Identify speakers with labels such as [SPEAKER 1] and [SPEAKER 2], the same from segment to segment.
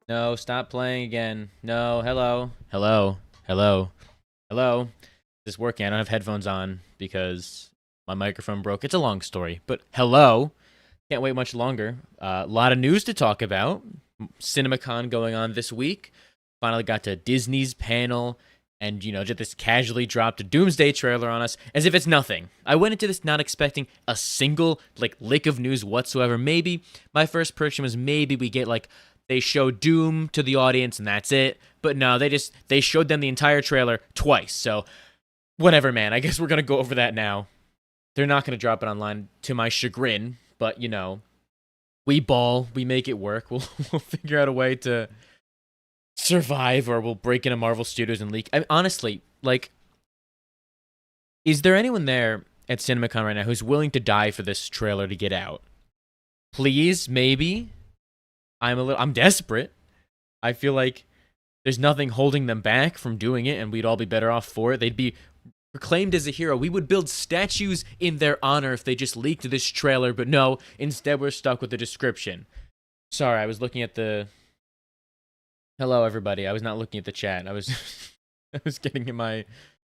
[SPEAKER 1] No, stop playing again. No, hello. Hello. Hello. Hello. Is this working? I don't have headphones on because my microphone broke. It's a long story, but hello. Can't wait much longer. A lot of news to talk about. CinemaCon going on this week. Finally got to Disney's panel, and, you know, just this casually dropped a Doomsday trailer on us as if it's nothing. I went into this not expecting a single, lick of news whatsoever. Maybe my first prediction was maybe we get, they show Doom to the audience and that's it. But no, they showed them the entire trailer twice. So, whatever, man. I guess we're going to go over that now. They're not going to drop it online to my chagrin, but, you know, we ball, we make it work. We'll figure out a way to survive, or we'll break into Marvel Studios and leak. I mean, honestly, is there anyone there at CinemaCon right now who's willing to die for this trailer to get out? Please, maybe. I'm desperate. I feel like there's nothing holding them back from doing it, and we'd all be better off for it. They'd be proclaimed as a hero. We would build statues in their honor if they just leaked this trailer, but no, instead we're stuck with the description. Sorry, I was looking at the... Hello, everybody. I was not looking at the chat. I was I was getting my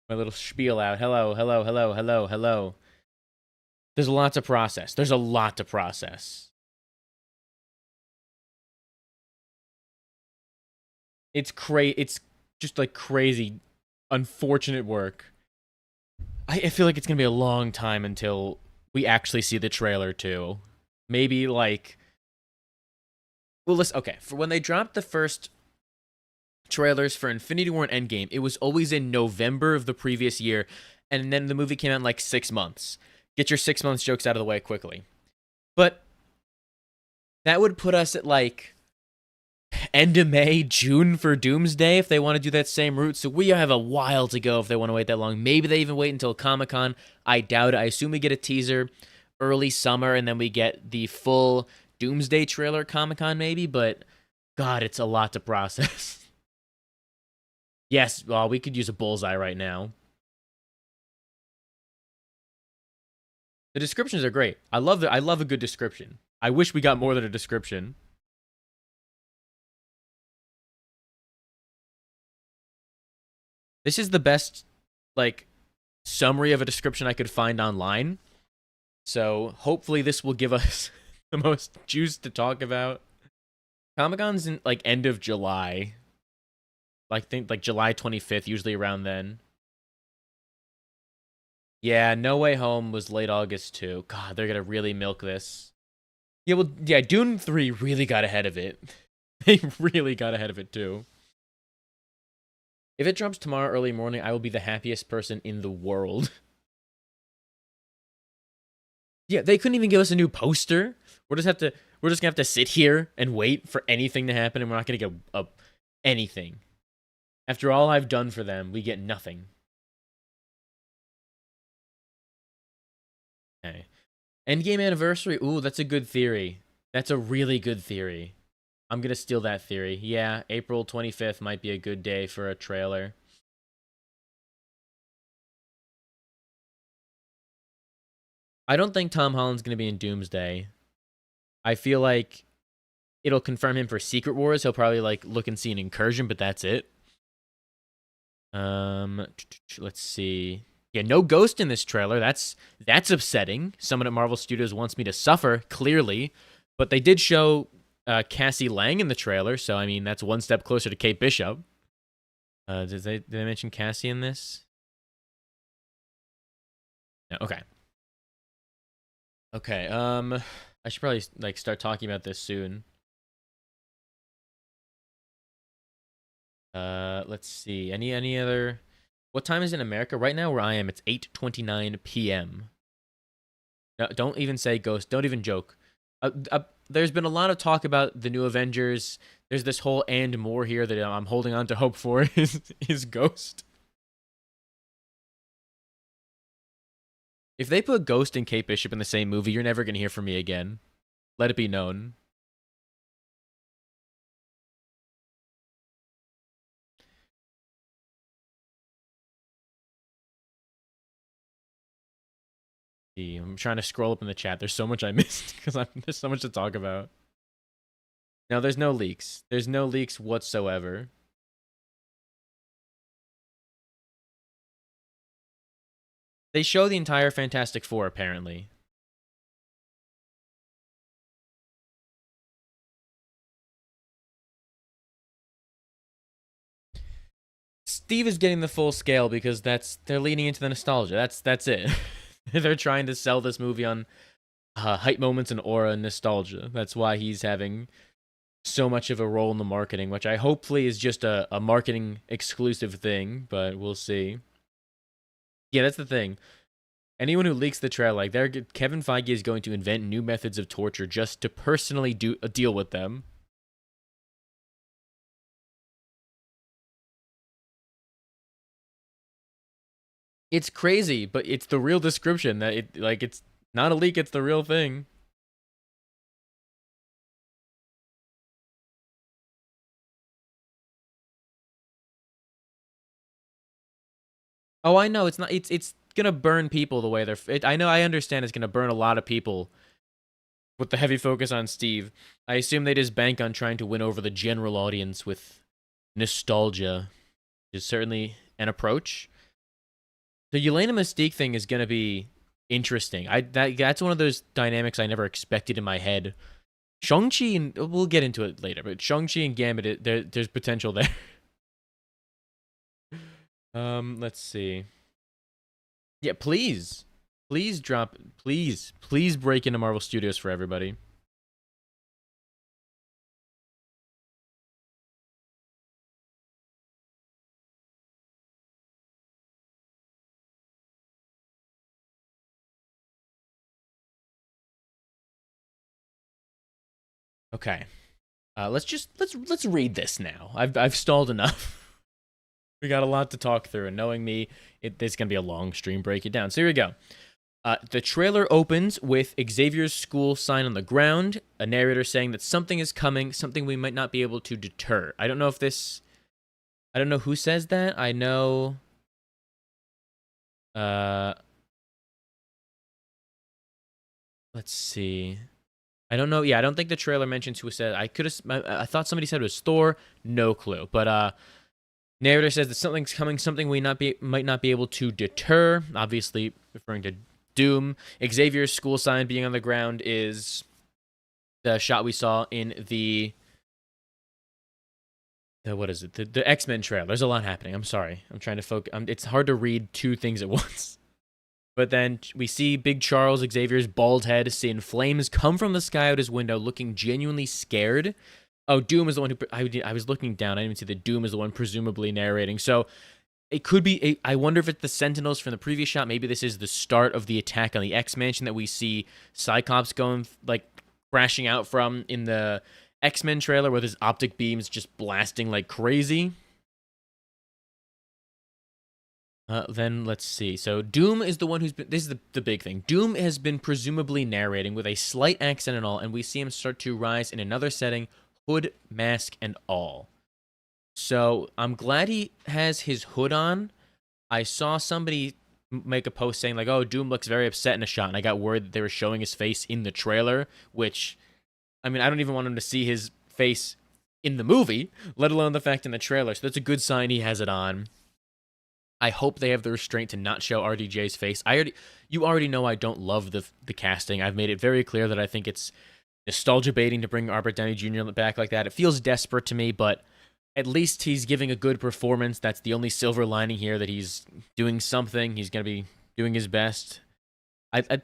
[SPEAKER 1] little spiel out. Hello, hello, hello, hello, hello. There's a lot to process. There's a lot to process. It's just crazy, unfortunate work. I feel like it's gonna be a long time until we actually see the trailer too. Maybe well, listen. Okay, for when they dropped the first trailers for Infinity War and Endgame, it was always in November of the previous year, and then the movie came out in 6 months. Get your 6 months jokes out of the way quickly. But that would put us at end of May, June for Doomsday if they want to do that same route. So we have a while to go if they want to wait that long. Maybe they even wait until Comic-Con. I doubt it. I assume we get a teaser early summer, and then we get the full Doomsday trailer at Comic-Con maybe, but God, it's a lot to process. Yes, well, we could use a bullseye right now. The descriptions are great. I love a good description. I wish we got more than a description. This is the best, summary of a description I could find online. So, hopefully this will give us the most juice to talk about. Comic-Con's in, end of July. I think, July 25th, usually around then. Yeah, No Way Home was late August too. God, they're gonna really milk this. Yeah, well, yeah, Dune 3 really got ahead of it. They really got ahead of it too. If it drops tomorrow early morning, I will be the happiest person in the world. Yeah, they couldn't even give us a new poster. We're just gonna have to sit here and wait for anything to happen, and we're not gonna get anything. After all I've done for them, we get nothing. Okay. Endgame anniversary. Ooh, that's a good theory. That's a really good theory. I'm gonna steal that theory. Yeah, April 25th might be a good day for a trailer. I don't think Tom Holland's gonna be in Doomsday. I feel like it'll confirm him for Secret Wars. He'll probably like look and see an incursion, but that's it. Let's see. Yeah, no Ghost in this trailer. That's upsetting. Someone at Marvel Studios wants me to suffer, clearly, but they did show Cassie Lang in the trailer, so I mean that's one step closer to Kate Bishop. Did they mention Cassie in this? No. Okay. Okay. I should probably like start talking about this soon. Let's see. Any other? What time is it in America right now? Where I am, it's 8:29 p.m. No, don't even say Ghost. Don't even joke. There's been a lot of talk about the new Avengers. There's this whole and more here that I'm holding on to hope for is Ghost. If they put Ghost and Kate Bishop in the same movie, you're never gonna hear from me again. Let it be known. I'm trying to scroll up in the chat. There's so much I missed because there's so much to talk about. No, there's no leaks. There's no leaks whatsoever. They show the entire Fantastic Four, apparently. Steve is getting the full scale because they're leaning into the nostalgia. That's it. They're trying to sell this movie on hype moments and aura and nostalgia. That's why he's having so much of a role in the marketing, which I hopefully is just a marketing exclusive thing, but we'll see. Yeah, that's the thing. Anyone who leaks the trailer, like Kevin Feige is going to invent new methods of torture just to personally deal with them. It's crazy, but it's the real description that it's not a leak, it's the real thing. Oh, I know it's not. It's gonna burn people the way they're. I know. I understand it's gonna burn a lot of people with the heavy focus on Steve. I assume they just bank on trying to win over the general audience with nostalgia. Is certainly an approach. The Yelena Mystique thing is gonna be interesting. That's one of those dynamics I never expected in my head. Shang-Chi and we'll get into it later, but Shang-Chi and Gambit, there's potential there. Let's see. Yeah, please drop, please break into Marvel Studios for everybody. Okay. Let's read this now. I've stalled enough. We got a lot to talk through, and knowing me, it's gonna be a long stream. Break it down. So here we go. The trailer opens with Xavier's school sign on the ground, a narrator saying that something is coming, something we might not be able to deter. I don't know who says that. I know. Let's see. I don't know. Yeah, I don't think the trailer mentions who said. I thought somebody said it was Thor. No clue. But narrator says that something's coming, something we might not be able to deter. Obviously, referring to Doom. Xavier's school sign being on the ground is the shot we saw in the what is it? The X-Men trailer. There's a lot happening. I'm sorry. I'm trying to focus. It's hard to read two things at once. But then we see Big Charles Xavier's bald head, seeing flames come from the sky out his window, looking genuinely scared. Oh, Doom is the one who I was looking down. I didn't even see that Doom is the one presumably narrating. So it could be. I wonder if it's the Sentinels from the previous shot. Maybe this is the start of the attack on the X Mansion that we see Cyclops going like crashing out from in the X-Men trailer with his optic beams just blasting like crazy. Then let's see. So Doom is the one who's been. This is the big thing. Doom has been presumably narrating with a slight accent and all, and we see him start to rise in another setting, hood, mask, and all. So I'm glad he has his hood on. I saw somebody make a post saying like, "Oh, Doom looks very upset in a shot," and I got word that they were showing his face in the trailer. Which, I mean, I don't even want him to see his face in the movie, let alone the fact in the trailer. So that's a good sign he has it on. I hope they have the restraint to not show RDJ's face. You already know I don't love the casting. I've made it very clear that I think it's nostalgia baiting to bring Robert Downey Jr. back like that. It feels desperate to me, but at least he's giving a good performance. That's the only silver lining here, that he's doing something. He's gonna be doing his best.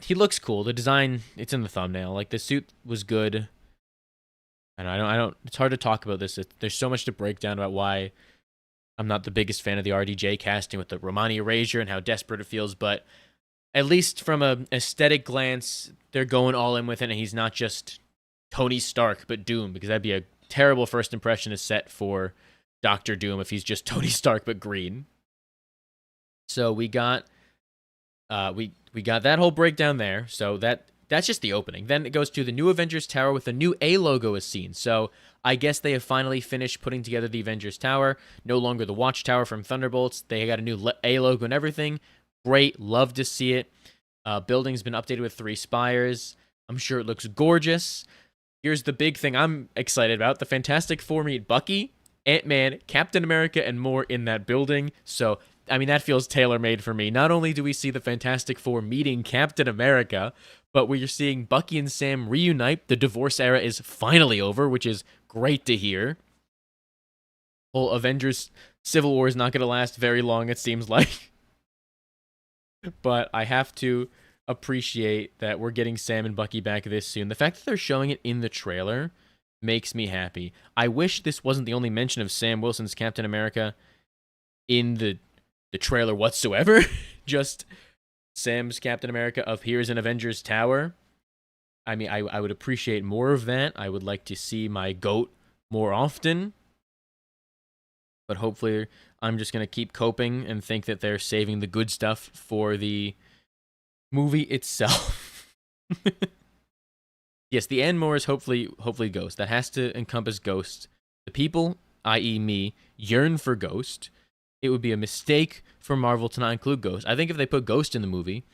[SPEAKER 1] He looks cool. The design, it's in the thumbnail. Like, the suit was good. And I don't. It's hard to talk about this. There's so much to break down about why I'm not the biggest fan of the RDJ casting with the Romani erasure and how desperate it feels, but at least from an aesthetic glance, they're going all in with it, and he's not just Tony Stark, but Doom, because that'd be a terrible first impression to set for Doctor Doom if he's just Tony Stark but green. So we got we got that whole breakdown there. So that's just the opening. Then it goes to the new Avengers Tower with the new A logo is seen. So I guess they have finally finished putting together the Avengers Tower. No longer the Watchtower from Thunderbolts. They got a new A logo and everything. Great. Love to see it. Building's been updated with 3 spires. I'm sure it looks gorgeous. Here's the big thing I'm excited about. The Fantastic Four meet Bucky, Ant-Man, Captain America, and more in that building. So, I mean, that feels tailor-made for me. Not only do we see the Fantastic Four meeting Captain America, but we're seeing Bucky and Sam reunite. The divorce era is finally over, which is great to hear. Whole Avengers Civil War is not going to last very long, it seems like. But I have to appreciate that we're getting Sam and Bucky back this soon. The fact that they're showing it in the trailer makes me happy. I wish this wasn't the only mention of Sam Wilson's Captain America in the trailer whatsoever. Just Sam's Captain America appears in Avengers Tower. I mean, I would appreciate more of that. I would like to see my GOAT more often. But hopefully I'm just going to keep coping and think that they're saving the good stuff for the movie itself. Yes, the end more is hopefully Ghost. That has to encompass Ghost. The people, i.e. me, yearn for Ghost. It would be a mistake for Marvel to not include Ghost. I think if they put Ghost in the movie,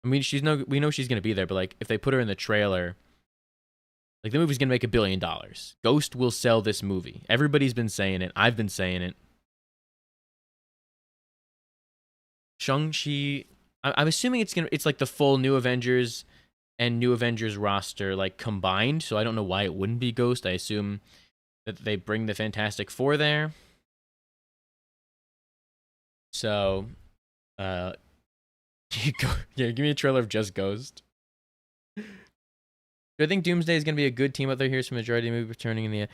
[SPEAKER 1] I mean, we know she's going to be there, but like if they put her in the trailer, like the movie's going to make $1 billion. Ghost will sell this movie. Everybody's been saying it. I've been saying it. Shang-Chi, I'm assuming it's like the full New Avengers and New Avengers roster like combined, so I don't know why it wouldn't be Ghost. I assume that they bring the Fantastic Four there. So, yeah, give me a trailer of just Ghost. Do I think Doomsday is going to be a good team up there? Here's some majority of the movie returning in the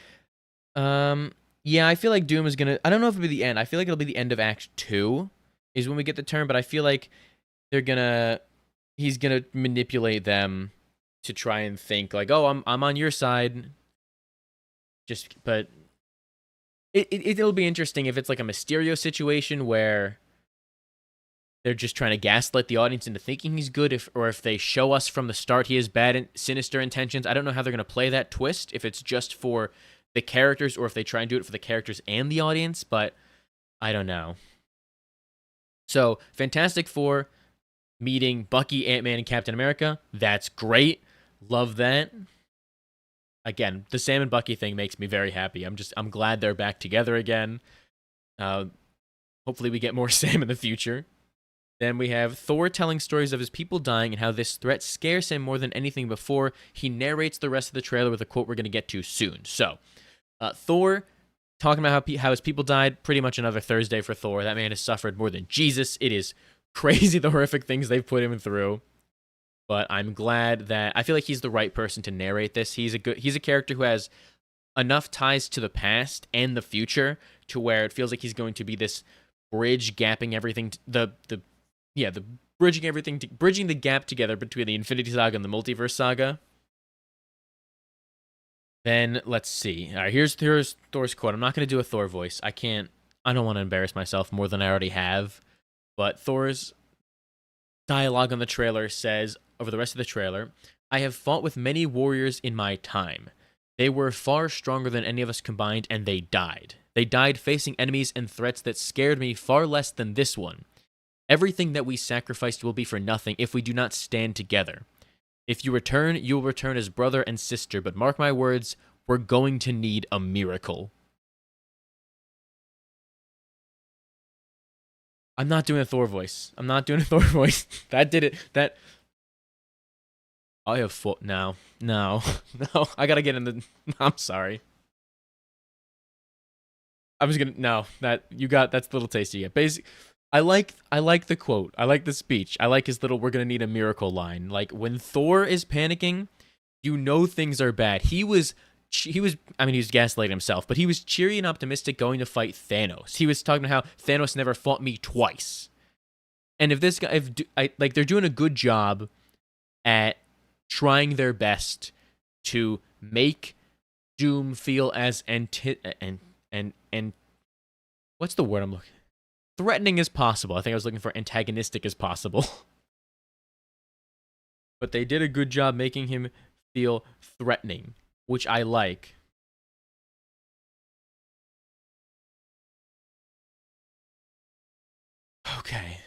[SPEAKER 1] end. Yeah, I feel like Doom is going to... I don't know if it'll be the end. I feel like it'll be the end of Act 2 is when we get the turn, but I feel like they're going to... He's going to manipulate them to try and think like, oh, I'm on your side. But it'll be interesting if it's like a Mysterio situation where they're just trying to gaslight the audience into thinking he's good, or if they show us from the start he has bad and sinister intentions. I don't know how they're going to play that twist, if it's just for the characters or if they try and do it for the characters and the audience, but I don't know. So, Fantastic Four meeting Bucky, Ant-Man, and Captain America. That's great. Love that. Again, the Sam and Bucky thing makes me very happy. I'm glad they're back together again. Hopefully we get more Sam in the future. Then we have Thor telling stories of his people dying and how this threat scares him more than anything before. He narrates the rest of the trailer with a quote we're going to get to soon. So, Thor talking about how his people died. Pretty much another Thursday for Thor. That man has suffered more than Jesus. It is crazy the horrific things they've put him through. But I'm glad that I feel like he's the right person to narrate this. He's a character who has enough ties to the past and the future to where it feels like he's going to be this bridge gapping everything bridging the gap together between the Infinity Saga and the Multiverse Saga. Then let's see. All right, here's Thor's quote. I'm not going to do a Thor voice. I don't want to embarrass myself more than I already have. But Thor's dialogue on the trailer says, over the rest of the trailer, I have fought with many warriors in my time. They were far stronger than any of us combined, and they died. They died facing enemies and threats that scared me far less than this one. Everything that we sacrificed will be for nothing if we do not stand together. If you return, you will return as brother and sister, but mark my words, we're going to need a miracle. I'm not doing a Thor voice. That did it. I have fought. No. I gotta get in the. I'm sorry. I was gonna. No, that's the little taste you get. Basically, I like the quote. I like the speech. I like his little "we're gonna need a miracle" line. Like when Thor is panicking, you know things are bad. He was gaslighting himself, but he was cheery and optimistic going to fight Thanos. He was talking about how Thanos never fought me twice. And if this guy, they're doing a good job at trying their best to make Doom feel as what's the word I'm looking? Threatening as possible. I think I was looking for antagonistic as possible. But they did a good job making him feel threatening, which I like. Okay.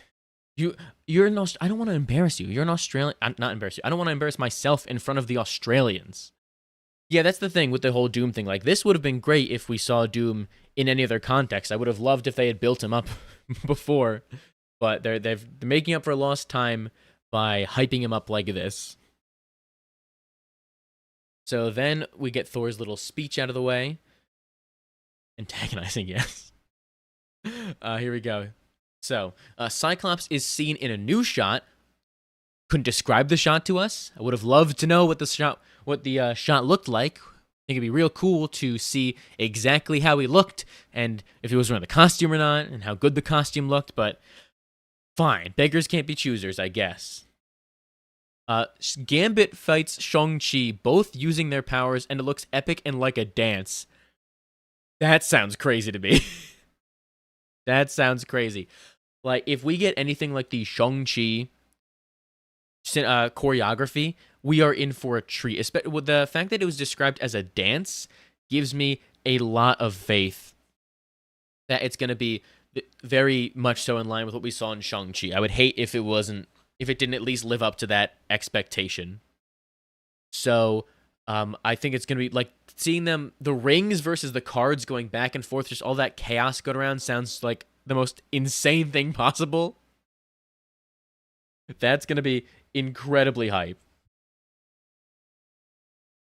[SPEAKER 1] You're an I don't want to embarrass you. You're an Australian. I'm not embarrass you. I don't want to embarrass myself in front of the Australians. Yeah, that's the thing with the whole Doom thing. Like, this would have been great if we saw Doom in any other context. I would have loved if they had built him up before. But they're making up for lost time by hyping him up like this. So then we get Thor's little speech out of the way. Antagonizing, yes. Here we go. So, Cyclops is seen in a new shot. Couldn't describe the shot to us. I would have loved to know what the shot looked like. I think it'd be real cool to see exactly how he looked and if he was wearing the costume or not and how good the costume looked, but fine. Beggars can't be choosers, I guess. Gambit fights Shang-Chi, both using their powers, and it looks epic and like a dance. That sounds crazy to me. That sounds crazy. Like, if we get anything like the Shang-Chi choreography, we are in for a treat. With the fact that it was described as a dance gives me a lot of faith that it's going to be very much so in line with what we saw in Shang-Chi. I would hate if it didn't at least live up to that expectation. So, I think it's going to be like seeing the rings versus the cards going back and forth, just all that chaos going around sounds like the most insane thing possible. That's going to be incredibly hype.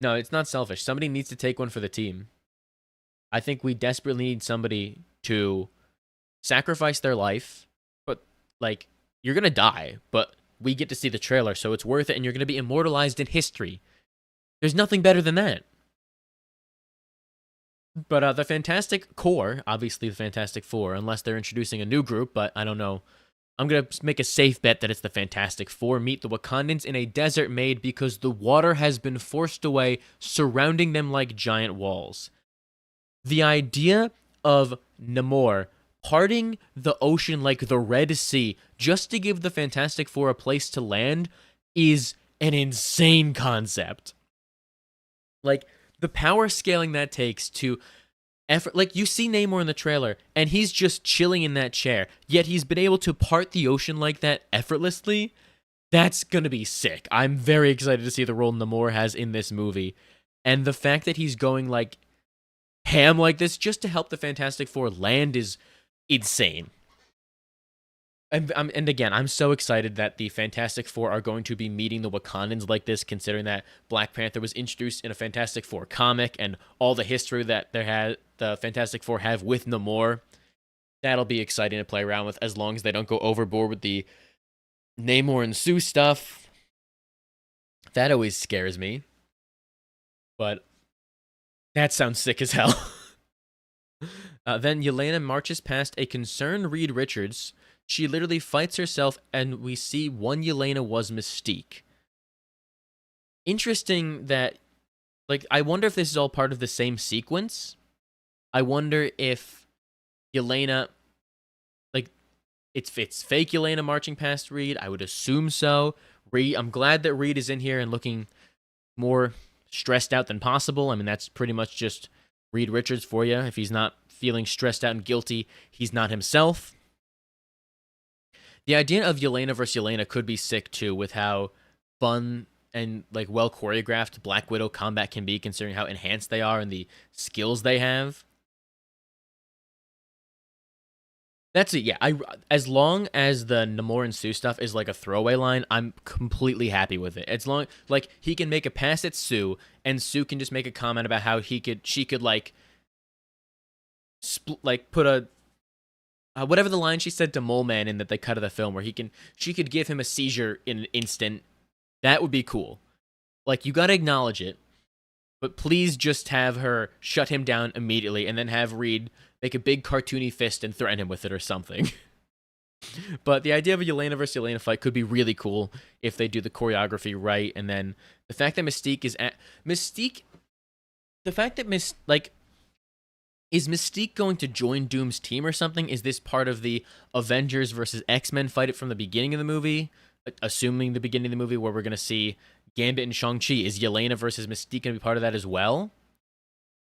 [SPEAKER 1] No, it's not selfish. Somebody needs to take one for the team. I think we desperately need somebody to sacrifice their life, but like, you're going to die, but we get to see the trailer, so it's worth it, and you're going to be immortalized in history. There's nothing better than that. But the Fantastic Four, obviously the Fantastic Four, unless they're introducing a new group, but I don't know. I'm going to make a safe bet that it's the Fantastic Four meet the Wakandans in a desert made because the water has been forced away, surrounding them like giant walls. The idea of Namor parting the ocean like the Red Sea just to give the Fantastic Four a place to land is an insane concept. Like, the power scaling that takes to effort, like, you see Namor in the trailer, and he's just chilling in that chair, yet he's been able to part the ocean like that effortlessly. That's gonna be sick. I'm very excited to see the role Namor has in this movie, and the fact that he's going, like, ham like this just to help the Fantastic Four land is insane. And again, I'm so excited that the Fantastic Four are going to be meeting the Wakandans like this, considering that Black Panther was introduced in a Fantastic Four comic and all the history that the Fantastic Four have with Namor. That'll be exciting to play around with, as long as they don't go overboard with the Namor and Sue stuff. That always scares me. But that sounds sick as hell. Then Yelena marches past a concerned Reed Richards. She literally fights herself, and we see one Yelena was Mystique. Interesting that, like, I wonder if this is all part of the same sequence. I wonder if Yelena, like, it's fake Yelena marching past Reed. I would assume so. Reed, I'm glad that Reed is in here and looking more stressed out than possible. I mean, that's pretty much just Reed Richards for you. If he's not feeling stressed out and guilty, he's not himself. The idea of Yelena versus Yelena could be sick too, with how fun and like well choreographed Black Widow combat can be, considering how enhanced they are and the skills they have. That's it. Yeah, as long as the Namor and Sue stuff is like a throwaway line, I'm completely happy with it. As long like he can make a pass at Sue, and Sue can just make a comment about how she could like put a whatever the line she said to Mole Man in that they cut of the film, where she could give him a seizure in an instant. That would be cool. Like, you gotta acknowledge it, but please just have her shut him down immediately, and then have Reed make a big cartoony fist and threaten him with it or something. But the idea of a Yelena versus Yelena fight could be really cool if they do the choreography right, and then the fact that Mystique is the fact that is Mystique going to join Doom's team or something? Is this part of the Avengers versus X-Men fight it from the beginning of the movie? Assuming the beginning of the movie where we're going to see Gambit and Shang-Chi. Is Yelena versus Mystique going to be part of that as well?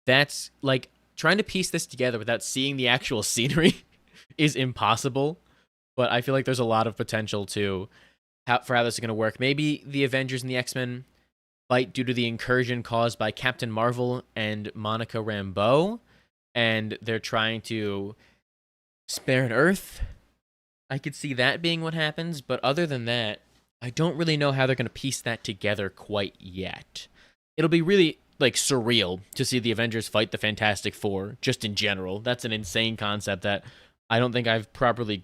[SPEAKER 1] That's, like, trying to piece this together without seeing the actual scenery is impossible. But I feel like there's a lot of potential for how this is going to work. Maybe the Avengers and the X-Men fight due to the incursion caused by Captain Marvel and Monica Rambeau, and they're trying to spare an Earth. I could see that being what happens, but other than that, I don't really know how they're going to piece that together quite yet. It'll be really, like, surreal to see the Avengers fight the Fantastic Four, just in general. That's an insane concept that I don't think I've properly...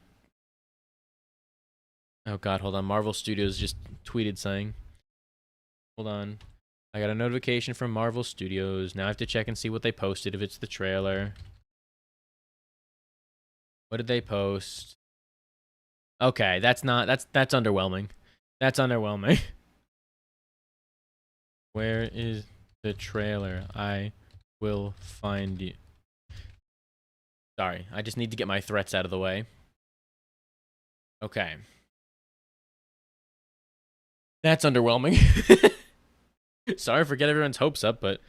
[SPEAKER 1] Oh god, hold on. Marvel Studios just tweeted something. Hold on. I got a notification from Marvel Studios. Now I have to check and see what they posted, if it's the trailer. What did they post? Okay, that's underwhelming. That's underwhelming. Where is the trailer? I will find you. Sorry, I just need to get my threats out of the way. Okay. That's underwhelming. Sorry for getting everyone's hopes up, but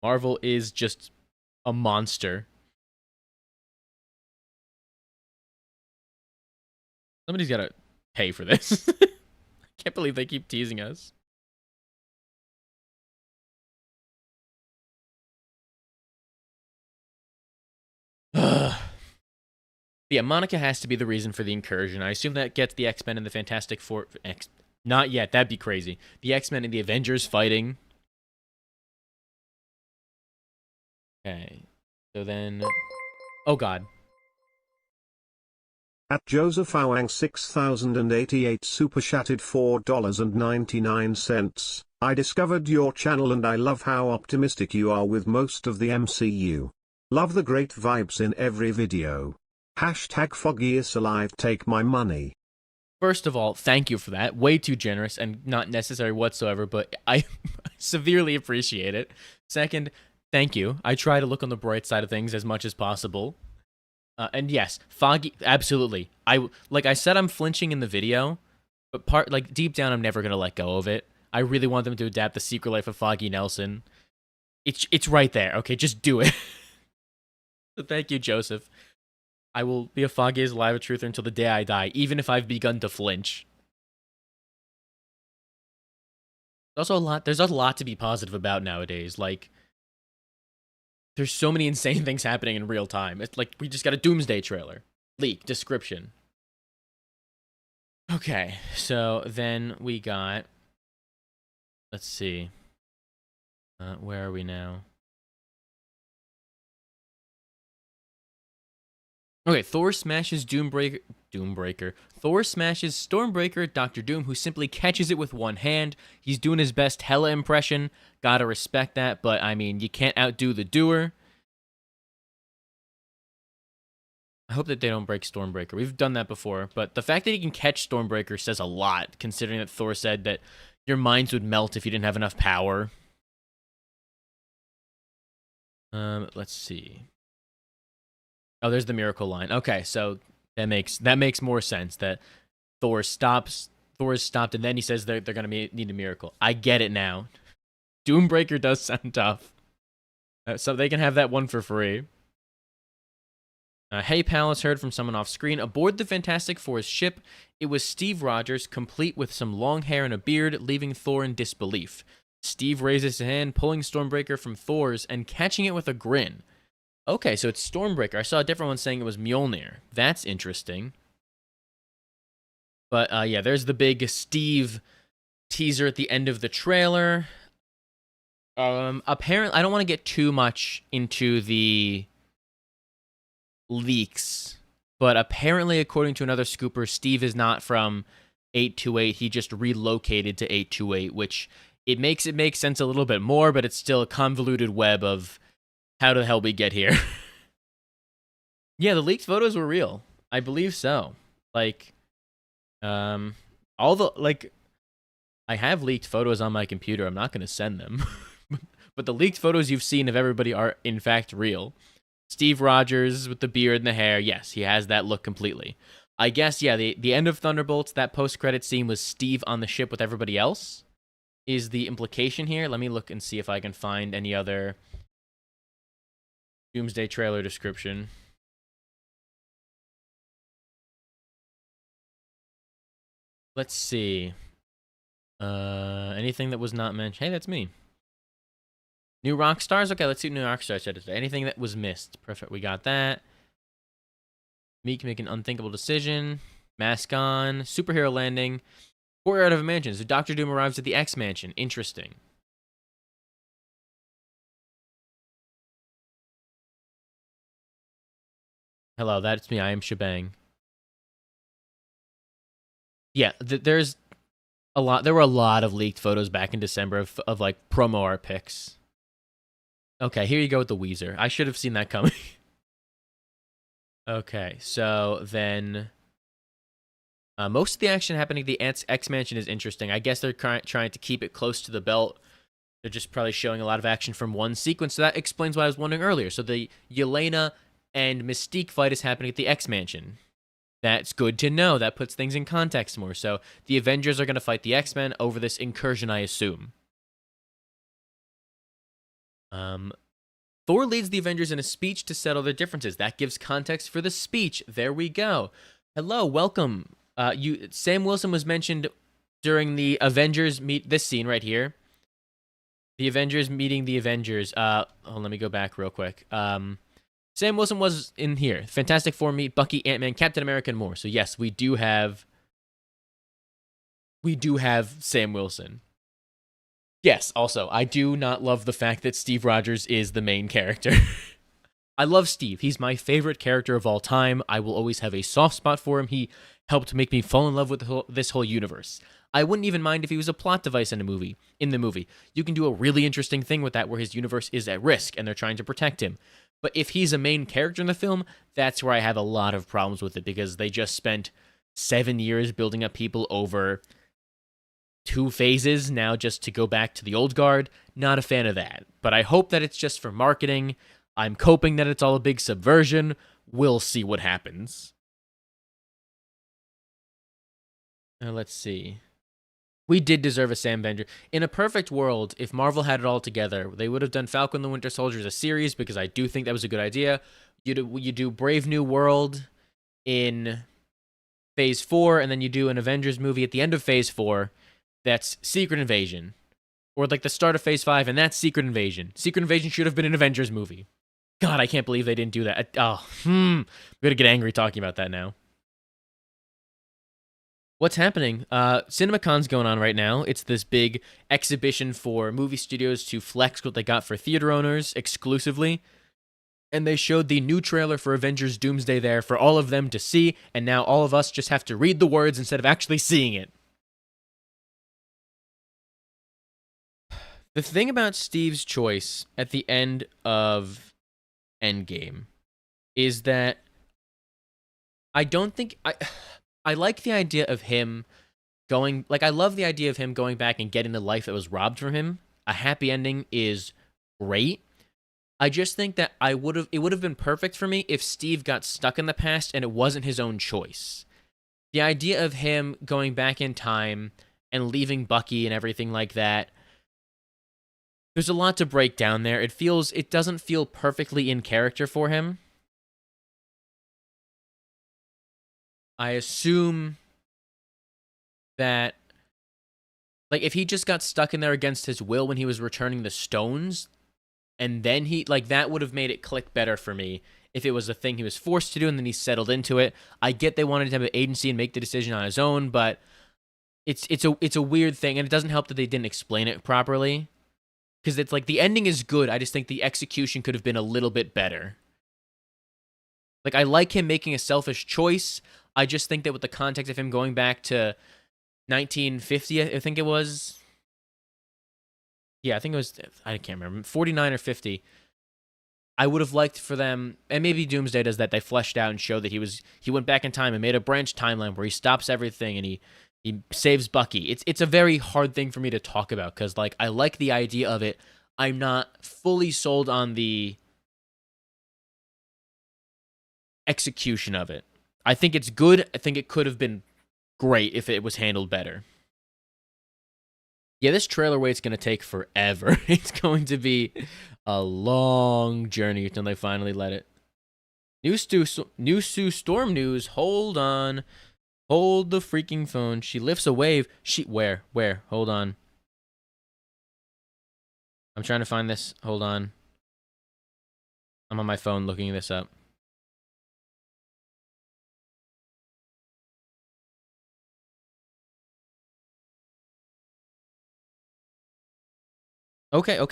[SPEAKER 1] Marvel is just a monster. Somebody's gotta pay for this. I can't believe they keep teasing us. Yeah, Monica has to be the reason for the incursion. I assume that gets the X-Men and the Fantastic Four... Not yet, that'd be crazy. The X-Men and the Avengers fighting. Okay, so then... Oh god.
[SPEAKER 2] At Joseph Awang 6088 super chatted $4.99. I discovered your channel and I love how optimistic you are with most of the MCU. Love the great vibes in every video. Hashtag Foggy is alive, take my money.
[SPEAKER 1] First of all, thank you for that. Way too generous and not necessary whatsoever, but I severely appreciate it. Second, thank you. I try to look on the bright side of things as much as possible. And yes, Foggy, absolutely. Like I said, I'm flinching in the video, but deep down, I'm never gonna let go of it. I really want them to adapt The Secret Life of Foggy Nelson. It's right there. Okay, just do it. So thank you, Joseph. I will be a Foggy is alive, a truther until the day I die, even if I've begun to flinch. There's a lot to be positive about nowadays. Like, there's so many insane things happening in real time. It's like we just got a Doomsday trailer. Leak, description. Okay, so then we got... Let's see. Where are we now? Okay, Thor smashes Doombreaker. Thor smashes Stormbreaker, Dr. Doom, who simply catches it with one hand. He's doing his best Hela impression. Gotta respect that, but I mean, you can't outdo the doer. I hope that they don't break Stormbreaker. We've done that before, but the fact that he can catch Stormbreaker says a lot, considering that Thor said that your minds would melt if you didn't have enough power. Let's see. Oh, there's the miracle line. Okay, so that makes more sense. That Thor is stopped, and then he says they're gonna need a miracle. I get it now. Doombreaker does sound tough, so they can have that one for free. Hey, Palace heard from someone off screen. Aboard the Fantastic Four's ship, it was Steve Rogers, complete with some long hair and a beard, leaving Thor in disbelief. Steve raises his hand, pulling Stormbreaker from Thor's and catching it with a grin. Okay, so it's Stormbreaker. I saw a different one saying it was Mjolnir. That's interesting. But yeah, there's the big Steve teaser at the end of the trailer. Apparently, I don't want to get too much into the leaks, but apparently, according to another scooper, Steve is not from 828. He just relocated to 828, which it makes sense a little bit more, but it's still a convoluted web of how the hell we get here. Yeah, the leaked photos were real. I believe so. Like, all the, like, I have leaked photos on my computer. I'm not going to send them. But the leaked photos you've seen of everybody are, in fact, real. Steve Rogers with the beard and the hair, yes, he has that look completely. I guess, yeah, the end of Thunderbolts, that post-credit scene was Steve on the ship with everybody else, is the implication here. Let me look and see if I can find any other Doomsday trailer description. Let's see. Anything that was not mentioned. Hey, that's me. New rock stars? Okay, let's see what new rock stars said today. Anything that was missed. Perfect, we got that. Meek make an unthinkable decision. Mask on. Superhero landing. Courtyard of a mansion. So Dr. Doom arrives at the X Mansion. Interesting. Hello, that's me. I am Shebang. Yeah, there's a lot. There were a lot of leaked photos back in December of like promo art pics. Okay, here you go with the Weezer. I should have seen that coming. Okay, so then most of the action happening at the X Mansion is interesting. I guess they're trying to keep it close to the belt. They're just probably showing a lot of action from one sequence. So that explains what I was wondering earlier. So the Yelena and Mystique fight is happening at the X Mansion. That's good to know. That puts things in context more. So the Avengers are going to fight the X-Men over this incursion, I assume. Thor leads the Avengers in a speech to settle their differences. That gives context for the speech. There we go. Hello, welcome. Sam Wilson was mentioned during the Avengers meet this scene right here. The Avengers meeting the Avengers. Let me go back real quick. Sam Wilson was in here. Fantastic Four meet Bucky, Ant-Man, Captain America, and more. So yes, we do have Sam Wilson. Yes, also, I do not love the fact that Steve Rogers is the main character. I love Steve. He's my favorite character of all time. I will always have a soft spot for him. He helped make me fall in love with this whole universe. I wouldn't even mind if he was a plot device in the movie. You can do a really interesting thing with that where his universe is at risk and they're trying to protect him. But if he's a main character in the film, that's where I have a lot of problems with it because they just spent 7 years building up people over 2 phases now just to go back to the old guard. Not a fan of that. But I hope that it's just for marketing. I'm coping that it's all a big subversion. We'll see what happens. Let's see. We did deserve a Sam Avenger. In a perfect world, if Marvel had it all together, they would have done Falcon the Winter Soldier as a series because I do think that was a good idea. You do Brave New World in Phase 4, and then you do an Avengers movie at the end of Phase 4 that's Secret Invasion. Or like the start of Phase 5, and that's Secret Invasion. Secret Invasion should have been an Avengers movie. God, I can't believe they didn't do that. I'm gonna get angry talking about that now. What's happening? CinemaCon's going on right now. It's this big exhibition for movie studios to flex what they got for theater owners exclusively. and they showed the new trailer for Avengers Doomsday there for all of them to see, and now all of us just have to read the words instead of actually seeing it. The thing about Steve's choice at the end of Endgame is that I don't think I like the idea of him going, like, I love the idea of him going back and getting the life that was robbed from him. A happy ending is great. I just think that it would have been perfect for me if Steve got stuck in the past and it wasn't his own choice. The idea of him going back in time and leaving Bucky and everything like that, there's a lot to break down there. It doesn't feel perfectly in character for him. I assume that, like, if he just got stuck in there against his will when he was returning the stones, and then that would have made it click better for me if it was a thing he was forced to do and then he settled into it. I get they wanted to have an agency and make the decision on his own, but it's a weird thing, and it doesn't help that they didn't explain it properly. Because it's like the ending is good, I just think the execution could have been a little bit better. Like, I like him making a selfish choice. I just think that with the context of him going back to 1950, I think it was. Yeah, I think it was, I can't remember, 49 or 50. I would have liked for them, and maybe Doomsday does that, they fleshed out and showed that he went back in time and made a branch timeline where he stops everything and he saves Bucky. It's a very hard thing for me to talk about because, like, I like the idea of it. I'm not fully sold on the execution of it. I think it's good. I think it could have been great if it was handled better. Yeah, this trailer wait's going to take forever. It's going to be a long journey until they finally let it. New Sue Storm news. Hold on. Hold the freaking phone. She lifts a wave. Where? Hold on. I'm trying to find this. Hold on. I'm on my phone looking this up. Okay. Okay,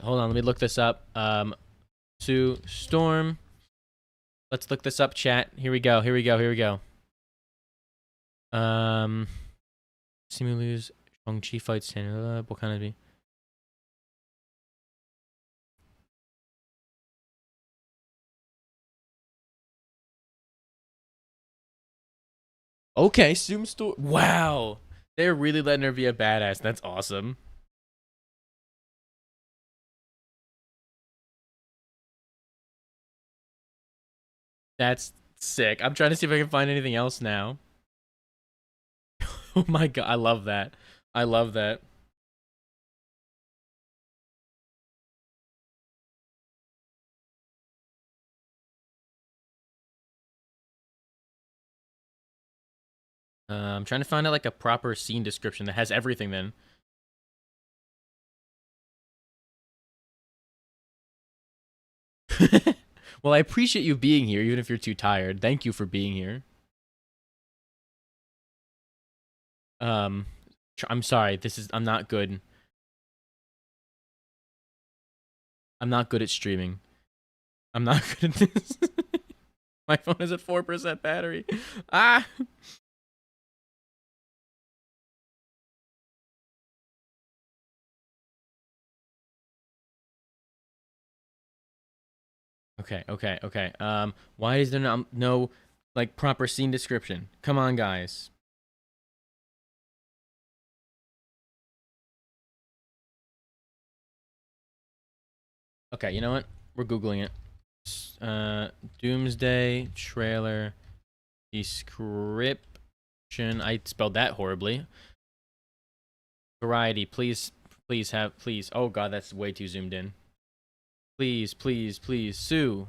[SPEAKER 1] hold on. Let me look this up. Sue Storm. Let's look this up, chat. Here we go. Simu lose. Shang-Chi fights Sanula. What kind of be? Okay, Sue Storm. Wow. They're really letting her be a badass. That's awesome. That's sick. I'm trying to see if I can find anything else now. Oh my god, I love that. I love that. I'm trying to find out like a proper scene description that has everything then. Well, I appreciate you being here, even if you're too tired. Thank you for being here. I'm sorry. I'm not good. I'm not good at streaming. I'm not good at this. My phone is at 4% battery. Ah. Okay. Why is there no like proper scene description? Come on, guys. Okay, you know what? We're Googling it. Doomsday trailer description. I spelled that horribly. Variety, please. Oh god, that's way too zoomed in. Please. Sue.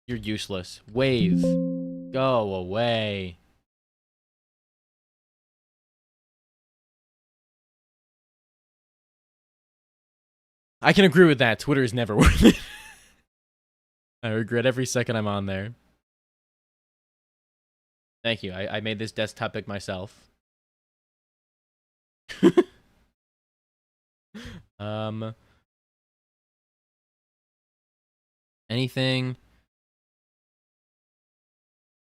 [SPEAKER 1] You're useless. Wave. Go away. I can agree with that. Twitter is never worth it. I regret every second I'm on there. Thank you. I made this desktop pic myself. Um, anything?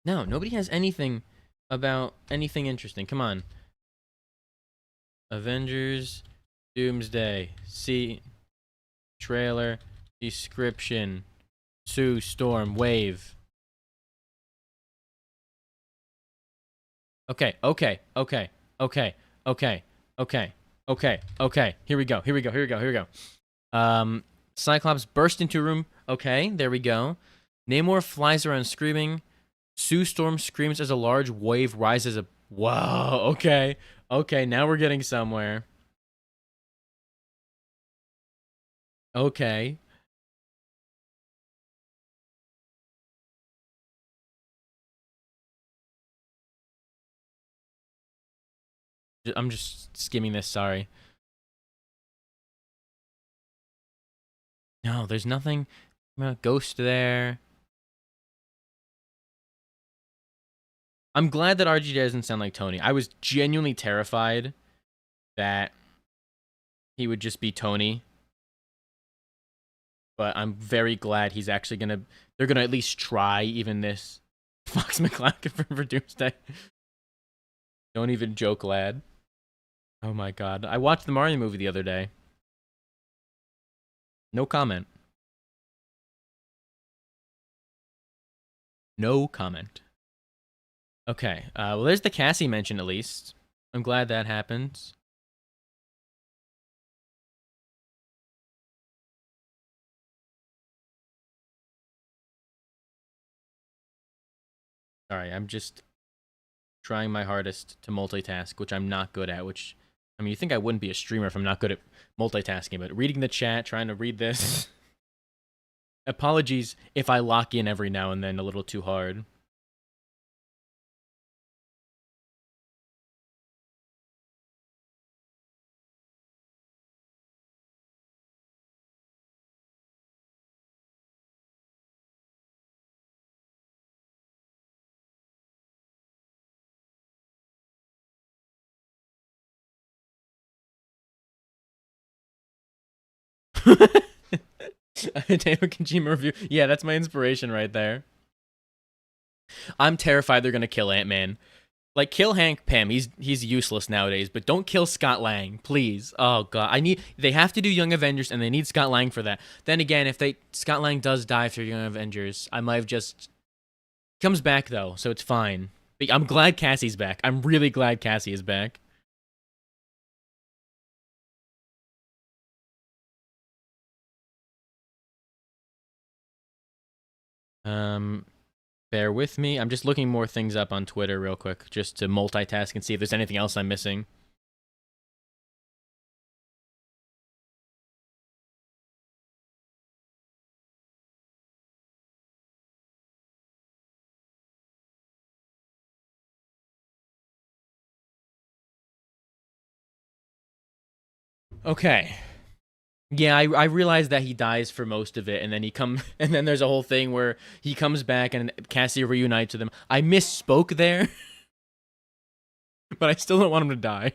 [SPEAKER 1] No, nobody has anything about anything interesting. Come on. Avengers, Doomsday, see trailer, description, Sue Storm, wave. Okay, okay, okay, okay, okay, okay, okay, okay. Here we go. Here we go. Here we go. Here we go. Cyclops burst into a room. Okay, there we go. Namor flies around screaming. Sue Storm screams as a large wave rises up. Wow. Okay. Okay. Now we're getting somewhere. Okay. I'm just skimming this. Sorry. No, there's nothing. Ghost there. I'm glad that RG doesn't sound like Tony. I was genuinely terrified that he would just be Tony. But I'm very glad he's actually gonna. They're gonna at least try even this. Fox McCloud for Doomsday. Don't even joke, lad. Oh my god. I watched the Mario movie the other day. No comment. No comment. Okay. Well, there's the Cassie mention at least. I'm glad that happened. Sorry, I'm just trying my hardest to multitask, which I'm not good at, which, I mean, you think I wouldn't be a streamer if I'm not good at multitasking, but reading the chat, trying to read this. Apologies if I lock in every now and then a little too hard. Hideo Kojima review. Yeah, that's my inspiration right there. I'm terrified they're gonna kill Ant-Man. Like, kill Hank Pym. He's useless nowadays, but don't kill Scott Lang, please. Oh god, they have to do Young Avengers, and they need Scott Lang for that. Then again, if Scott Lang does die through Young Avengers, I might have just comes back though, so it's fine. But I'm glad Cassie's back. I'm really glad Cassie is back. Bear with me. I'm just looking more things up on Twitter real quick, just to multitask and see if there's anything else I'm missing. Okay. Yeah, I realized that he dies for most of it, and then and then there's a whole thing where he comes back and Cassie reunites with him. I misspoke there, but I still don't want him to die.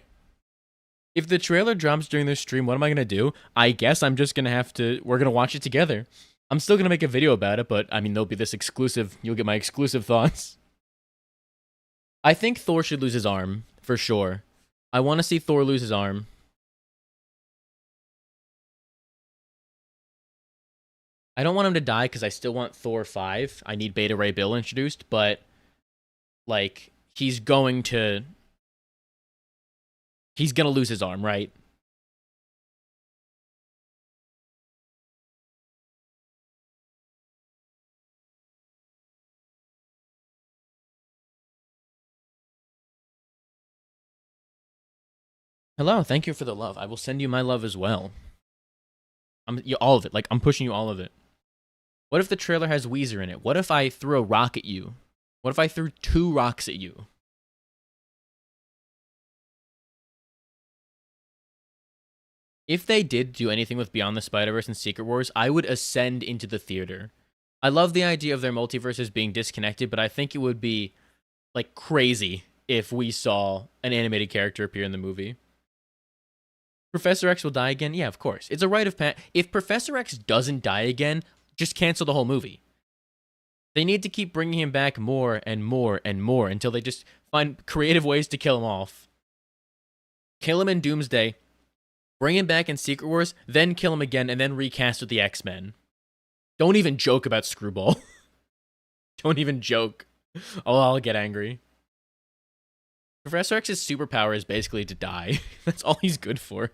[SPEAKER 1] If the trailer drops during this stream, what am I gonna do? I guess I'm just gonna have to. We're gonna watch it together. I'm still gonna make a video about it, but I mean, there'll be this exclusive. You'll get my exclusive thoughts. I think Thor should lose his arm for sure. I want to see Thor lose his arm. I don't want him to die because I still want Thor 5. I need Beta Ray Bill introduced, but like he's going to lose his arm, right? Hello, thank you for the love. I will send you my love as well. All of it. Like, I'm pushing you all of it. What if the trailer has Weezer in it? What if I threw a rock at you? What if I threw 2 rocks at you? If they did do anything with Beyond the Spider-Verse and Secret Wars, I would ascend into the theater. I love the idea of their multiverses being disconnected, but I think it would be, like, crazy if we saw an animated character appear in the movie. Professor X will die again? Yeah, of course. It's a rite of if Professor X doesn't die again, just cancel the whole movie. They need to keep bringing him back more and more and more until they just find creative ways to kill him off. Kill him in Doomsday, bring him back in Secret Wars, then kill him again, and then recast with the X-Men. Don't even joke about Screwball. Don't even joke. Oh, I'll get angry. Professor X's superpower is basically to die. That's all he's good for.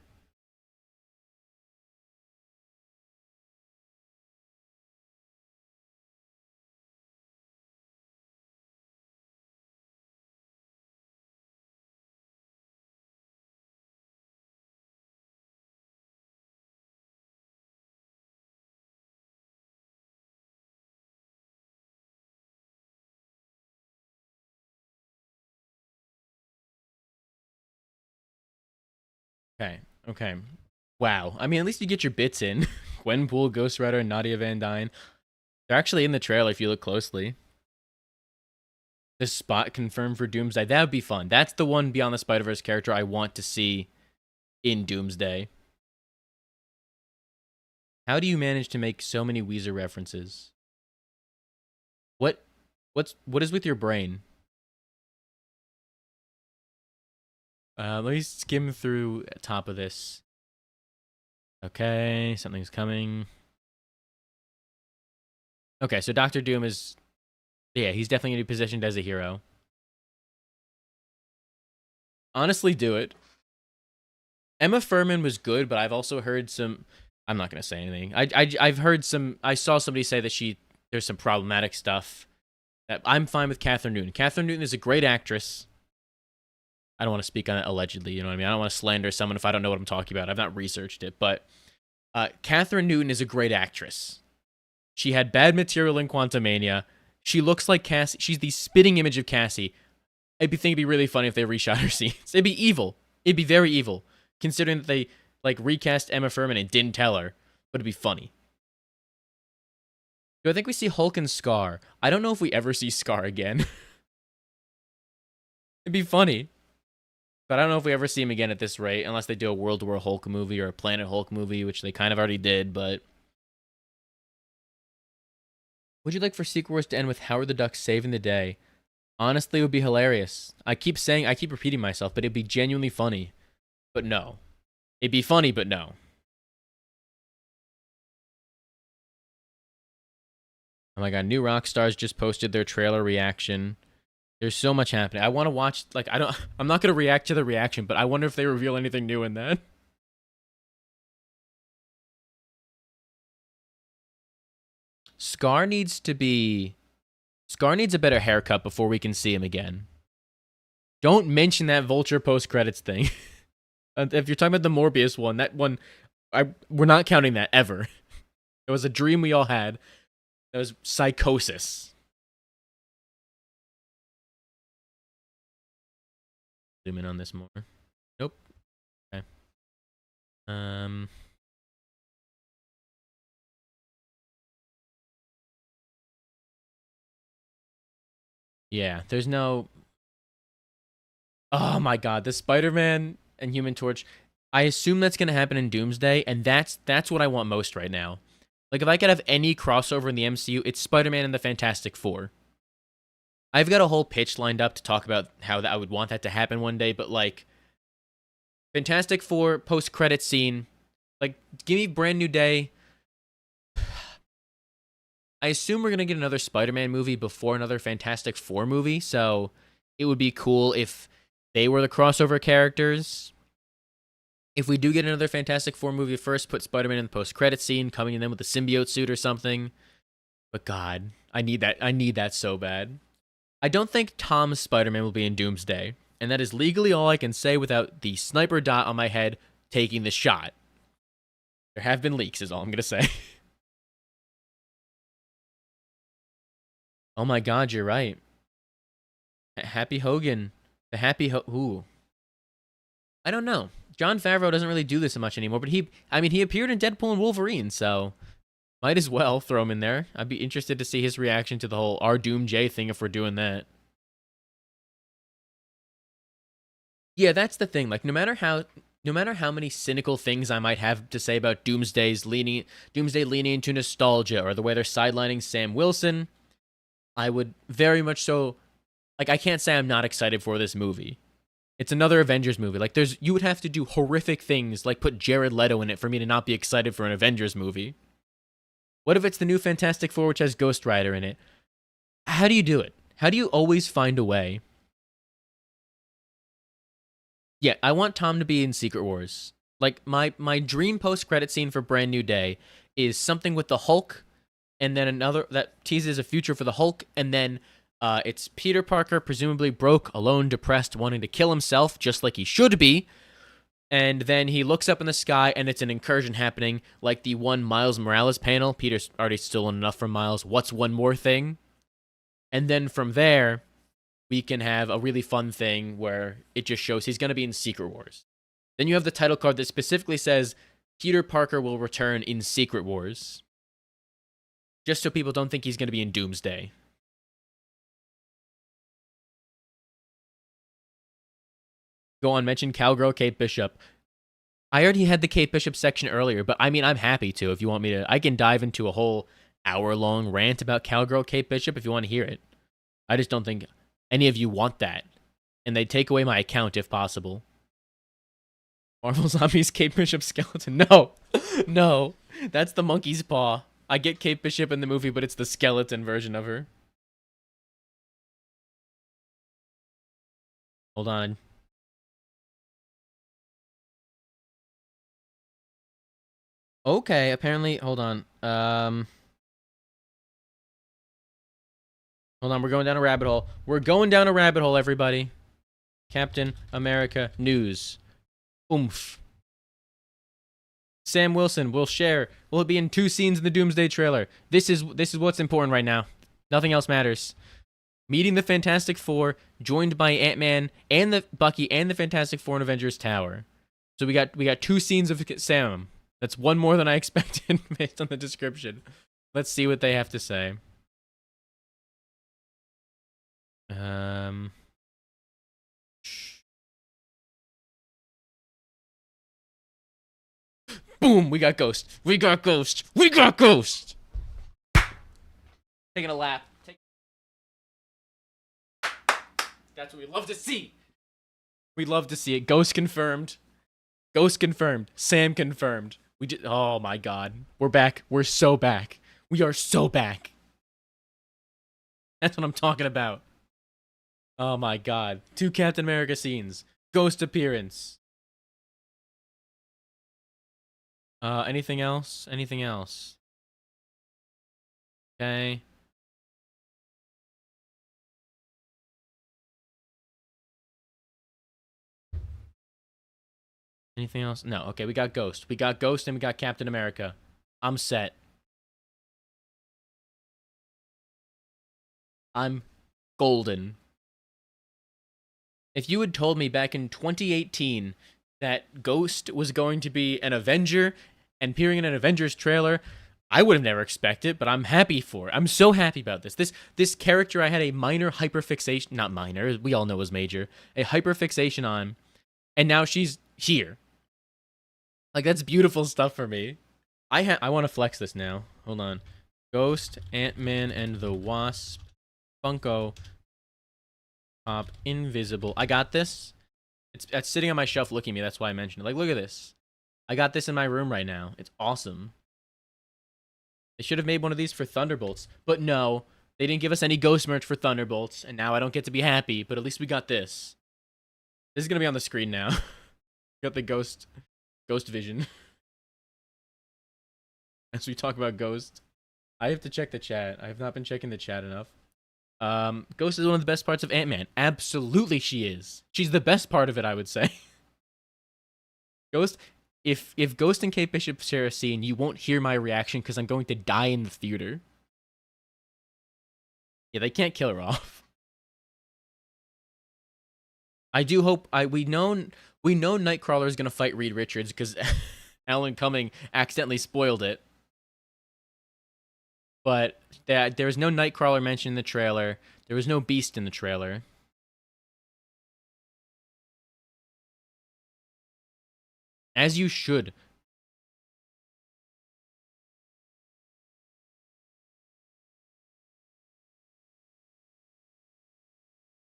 [SPEAKER 1] Okay. Wow. I mean, at least you get your bits in. Gwenpool, Ghost Rider, and Nadia Van Dyne. They're actually in the trailer if you look closely. The spot confirmed for Doomsday. That would be fun. That's the one Beyond the Spider-Verse character I want to see in Doomsday. How do you manage to make so many Weezer references? What is with your brain? Let me skim through top of this. Okay, something's coming. Okay, so Doctor Doom is... Yeah, he's definitely going to be positioned as a hero. Honestly, do it. Emma Furman was good, but I've also heard some... I'm not going to say anything. I've heard some... I saw somebody say that there's some problematic stuff. I'm fine with Catherine Newton. Catherine Newton is a great actress. I don't want to speak on it allegedly, you know what I mean? I don't want to slander someone if I don't know what I'm talking about. I've not researched it, but Catherine Newton is a great actress. She had bad material in Quantumania. She looks like Cassie. She's the spitting image of Cassie. I think it'd be really funny if they reshot her scenes. It'd be evil. It'd be very evil, considering that they recast Emma Furman and didn't tell her, but it'd be funny. Do I think we see Hulk and Scar? I don't know if we ever see Scar again. It'd be funny. But I don't know if we ever see him again at this rate, unless they do a World War Hulk movie or a Planet Hulk movie, which they kind of already did, but... Would you like for Secret Wars to end with Howard the Duck saving the day? Honestly, it would be hilarious. I keep repeating myself, but it'd be genuinely funny. But no. It'd be funny, but no. Oh my god, new rock stars just posted their trailer reaction. There's so much happening. I want to watch, I'm not going to react to the reaction, but I wonder if they reveal anything new in that. Scar needs a better haircut before we can see him again. Don't mention that Vulture post-credits thing. If you're talking about the Morbius one, we're not counting that ever. It was a dream we all had. That was psychosis. Zoom in on this more. Nope. Okay. Yeah, there's no... Oh my god, the Spider-Man and Human Torch. I assume that's going to happen in Doomsday, and that's what I want most right now. Like, if I could have any crossover in the MCU, it's Spider-Man and the Fantastic Four. I've got a whole pitch lined up to talk about how I would want that to happen one day, but Fantastic Four post-credit scene, give me Brand New Day. I assume we're going to get another Spider-Man movie before another Fantastic Four movie, so it would be cool if they were the crossover characters. If we do get another Fantastic Four movie first, put Spider-Man in the post-credit scene, coming in then with a symbiote suit or something. But god, I need that so bad. I don't think Tom's Spider-Man will be in Doomsday, and that is legally all I can say without the sniper dot on my head taking the shot. There have been leaks, is all I'm going to say. Oh my god, you're right. Happy Hogan. The Happy Ooh. I don't know. Jon Favreau doesn't really do this much anymore, but he appeared in Deadpool and Wolverine, so might as well throw him in there. I'd be interested to see his reaction to the whole our Doom J thing if we're doing that. Yeah, that's the thing. No matter how no matter how many cynical things I might have to say about Doomsday leaning into nostalgia or the way they're sidelining Sam Wilson, I would very much so, like, I can't say I'm not excited for this movie. It's another Avengers movie. Like, you would have to do horrific things, like put Jared Leto in it for me to not be excited for an Avengers movie. What if it's the new Fantastic Four, which has Ghost Rider in it? How do you do it? How do you always find a way? Yeah, I want Tom to be in Secret Wars. Like, my dream post-credit scene for Brand New Day is something with the Hulk, and then another that teases a future for the Hulk, and then it's Peter Parker, presumably broke, alone, depressed, wanting to kill himself, just like he should be. And then he looks up in the sky, and it's an incursion happening, like the one Miles Morales panel. Peter's already stolen enough from Miles. What's one more thing? And then from there, we can have a really fun thing where it just shows he's going to be in Secret Wars. Then you have the title card that specifically says Peter Parker will return in Secret Wars. Just so people don't think he's going to be in Doomsday. Go on, mention Cowgirl Kate Bishop. I already had the Kate Bishop section earlier, but I mean, I'm happy to if you want me to. I can dive into a whole hour-long rant about Cowgirl Kate Bishop if you want to hear it. I just don't think any of you want that. And they take away my account if possible. Marvel Zombies Kate Bishop skeleton. No. No. That's the monkey's paw. I get Kate Bishop in the movie, but it's the skeleton version of her. Hold on. Okay, apparently, hold on. Hold on, we're going down a rabbit hole. We're going down a rabbit hole, everybody. Captain America news. Oomph. Sam Wilson will be in 2 scenes in the Doomsday trailer. This is what's important right now. Nothing else matters. Meeting the Fantastic Four, joined by Ant-Man and the Bucky and the Fantastic Four in Avengers Tower. So we got 2 scenes of Sam. That's one more than I expected based on the description. Let's see what they have to say. Boom! We got Ghost. We got Ghost. We got Ghost. Taking a lap. That's what we love to see. We love to see it. Ghost confirmed. Ghost confirmed. Sam confirmed. Oh my god. We're back. We're so back. We are so back. That's what I'm talking about. Oh my god. 2 Captain America scenes. Ghost appearance. Anything else? Anything else? Okay. Anything else? No. Okay, we got Ghost. We got Ghost and we got Captain America. I'm set. I'm golden. If you had told me back in 2018 that Ghost was going to be an Avenger and appearing in an Avengers trailer, I would have never expected it, but I'm happy for it. I'm so happy about this. This character I had a minor hyperfixation, not minor, we all know was major, a hyperfixation on, and now she's here. Like, that's beautiful stuff for me. I want to flex this now. Hold on. Ghost, Ant-Man, and the Wasp, Funko Pop, Invisible. I got this. It's sitting on my shelf looking at me. That's why I mentioned it. Like, look at this. I got this in my room right now. It's awesome. They should have made one of these for Thunderbolts. But no, they didn't give us any Ghost merch for Thunderbolts. And now I don't get to be happy. But at least we got this. This is going to be on the screen now. Got the Ghost vision. As we talk about Ghost. I have to check the chat. I have not been checking the chat enough. Ghost is one of the best parts of Ant-Man. Absolutely she is. She's the best part of it, I would say. Ghost, if Ghost and Kate Bishop share a scene, you won't hear my reaction because I'm going to die in the theater. Yeah, they can't kill her off. I do hope we know Nightcrawler is gonna fight Reed Richards because Alan Cumming accidentally spoiled it. But there was no Nightcrawler mentioned in the trailer. There was no Beast in the trailer. As you should.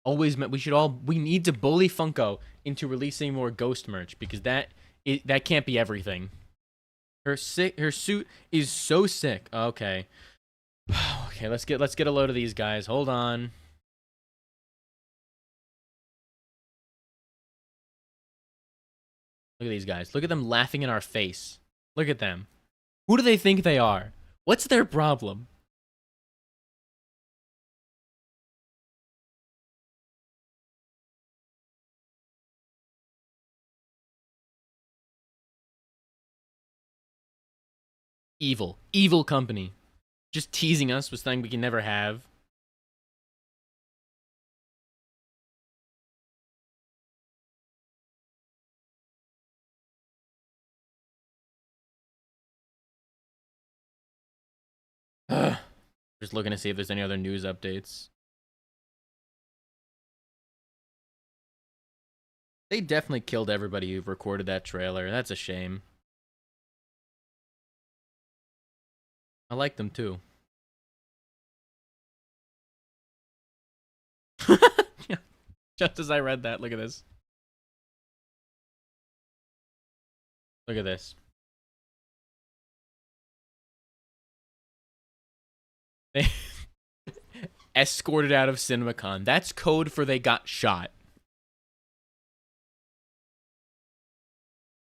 [SPEAKER 1] Always meant we need to bully Funko into releasing more Ghost merch because that can't be everything. Her suit is so sick. Okay. Okay, let's get a load of these guys. Hold on. Look at these guys. Look at them laughing in our face. Look at them. Who do they think they are? What's their problem? Evil. Evil company. Just teasing us with something we can never have. Ugh. Just looking to see if there's any other news updates. They definitely killed everybody who recorded that trailer. That's a shame. I like them too. Yeah, just as I read that, look at this. Look at this. They escorted out of CinemaCon. That's code for they got shot.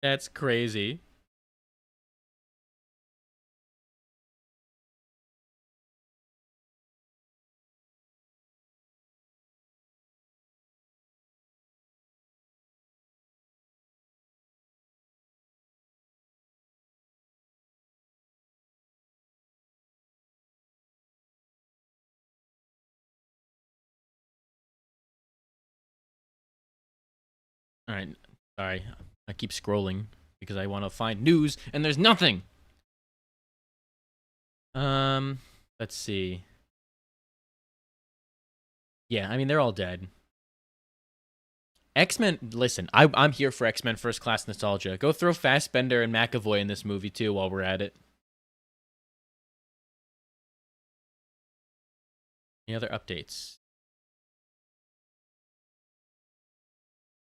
[SPEAKER 1] That's crazy. All right. Sorry. I keep scrolling because I want to find news and there's nothing. Let's see. Yeah, I mean they're all dead. X-Men, listen, I'm here for X-Men First Class nostalgia. Go throw Fassbender and McAvoy in this movie too while we're at it. Any other updates?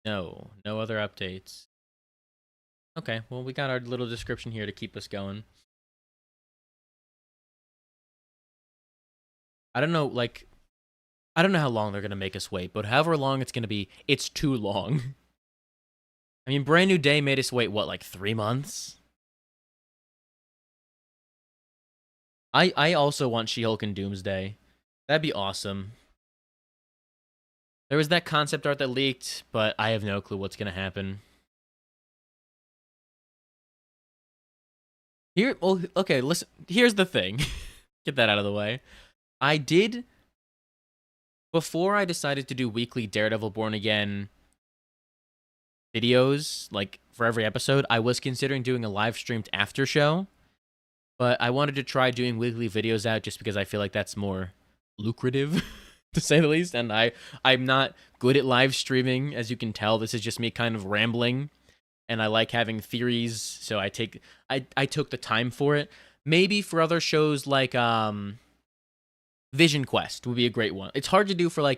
[SPEAKER 1] No other updates. Okay, well, we got our little description here to keep us going. I don't know, like, I don't know how long they're going to make us wait, but however long it's going to be, it's too long. I mean, Brand New Day made us wait, what, like 3 months? I also want She-Hulk and Doomsday. That'd be awesome. There was that concept art that leaked, but I have no clue what's going to happen. Well, okay, listen, here's the thing. Get that out of the way. Before I decided to do weekly Daredevil Born Again videos, like, for every episode, I was considering doing a live-streamed after show, but I wanted to try doing weekly videos out just because I feel like that's more lucrative, to say the least, and I'm not good at live streaming, as you can tell. This is just me kind of rambling, and I like having theories, so I took the time for it. Maybe for other shows like Vision Quest would be a great one. It's hard to do for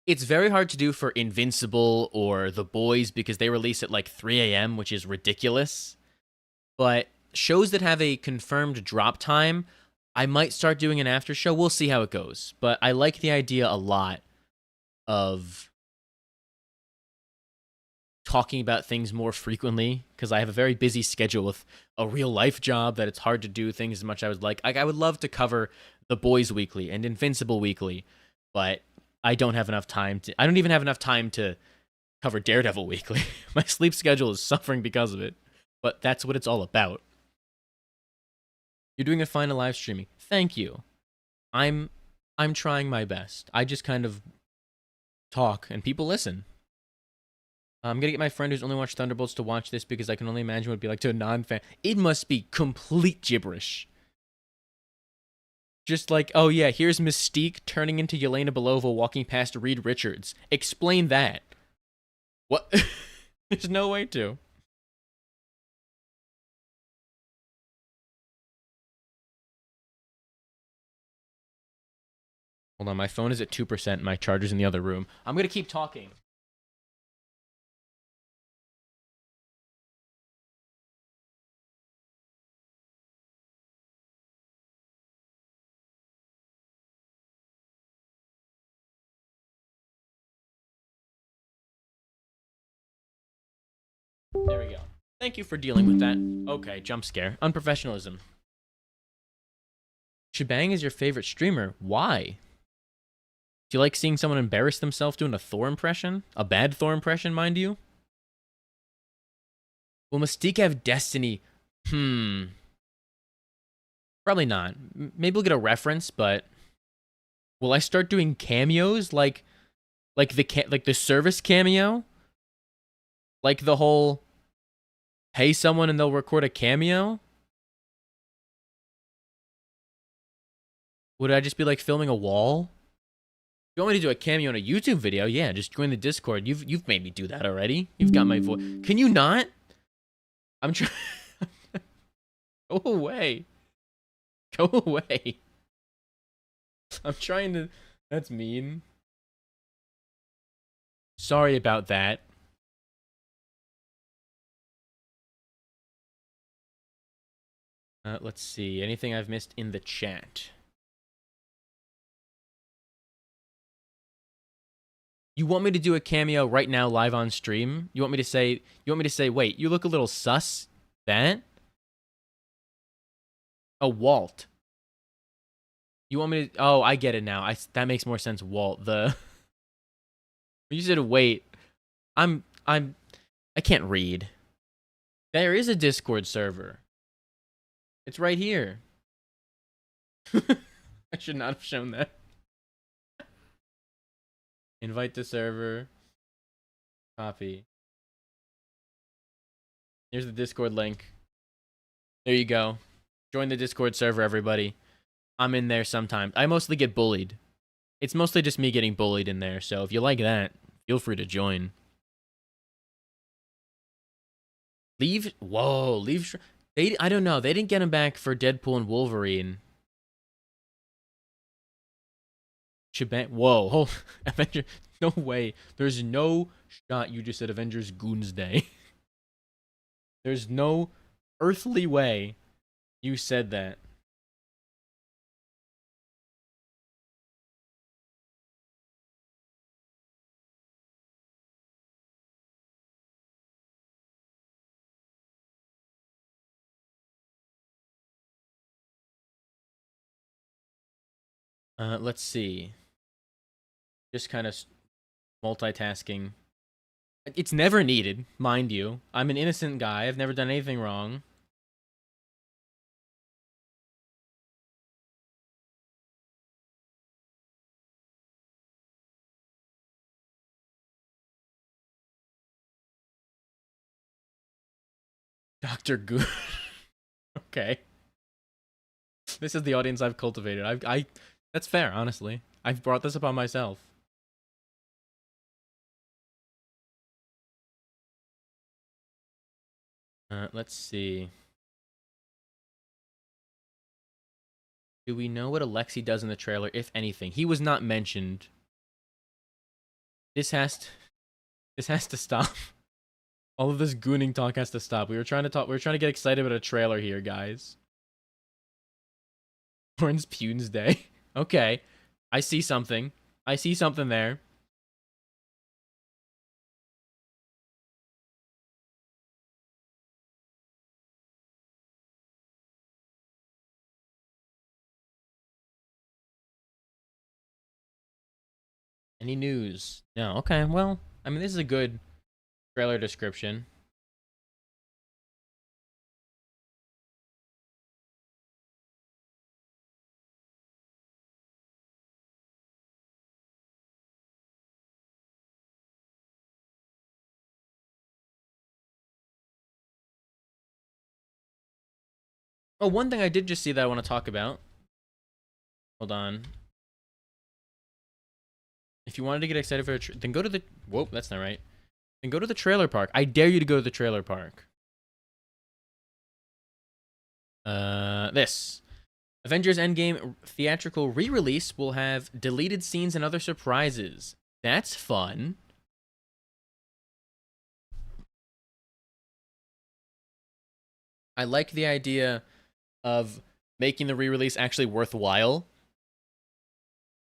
[SPEAKER 1] it's very hard to do for Invincible or The Boys because they release at like 3 a.m., which is ridiculous. But shows that have a confirmed drop time, I might start doing an after show. We'll see how it goes. But I like the idea a lot of talking about things more frequently because I have a very busy schedule with a real life job that it's hard to do things as much as I would like. I would love to cover The Boys weekly and Invincible weekly, but I don't have enough time to. I don't even have enough time to cover Daredevil weekly. My sleep schedule is suffering because of it, but that's what it's all about. You're doing a fine live streaming. Thank you. I'm trying my best. I just kind of talk and people listen. I'm gonna get my friend who's only watched Thunderbolts to watch this because I can only imagine what it'd be like to a non-fan. It must be complete gibberish. Just like, oh yeah, here's Mystique turning into Yelena Belova walking past Reed Richards. Explain that. What? There's no way to. Hold on, my phone is at 2%. My charger's in the other room. I'm gonna keep talking. There we go. Thank you for dealing with that. Okay, jump scare. Unprofessionalism. Shebang is your favorite streamer. Why? Do you like seeing someone embarrass themselves doing a Thor impression? A bad Thor impression, mind you? Will Mystique have Destiny? Probably not. Maybe we'll get a reference, but will I start doing cameos like the service cameo? Like the whole pay someone and they'll record a cameo? Would I just be like filming a wall? If you want me to do a cameo in a YouTube video, yeah, just join the Discord. You've made me do that already. You've got my voice. Can you not? I'm trying. Go away. Go away. I'm trying to. That's mean. Sorry about that. Let's see. Anything I've missed in the chat? You want me to do a cameo right now live on stream? You want me to say, wait, you look a little sus? That? Oh, Walt. You want me to, oh, I get it now. That makes more sense, Walt. You said wait. I can't read. There is a Discord server. It's right here. I should not have shown that. Invite to server. Copy. Here's the Discord link. There you go. Join the Discord server, everybody. I'm in there sometimes. I mostly get bullied. It's mostly just me getting bullied in there, so if you like that, feel free to join. Leave? Whoa, leave. I don't know. They didn't get him back for Deadpool and Wolverine. Shebang. Whoa. Oh, Avenger. No way. There's no shot you just said Avengers Doomsday. There's no earthly way you said that. Let's see. Just kind of multitasking. It's never needed, mind you. I'm an innocent guy. I've never done anything wrong. Dr. Goo. Okay. This is the audience I've cultivated. That's fair, honestly. I've brought this upon myself. Let's see. Do we know what Alexi does in the trailer, if anything? He was not mentioned. This has to stop. All of this gooning talk has to stop. We were trying to get excited about a trailer here, guys. Orange Punes Day. Okay. I see something. I see something there. Any news? No. Okay. Well, I mean, this is a good trailer description. Oh, one thing I did just see that I want to talk about. Hold on. If you wanted to get excited for a then go to the... Whoa, that's not right. Then go to the trailer park. I dare you to go to the trailer park. This. Avengers Endgame theatrical re-release will have deleted scenes and other surprises. That's fun. I like the idea of making the re-release actually worthwhile.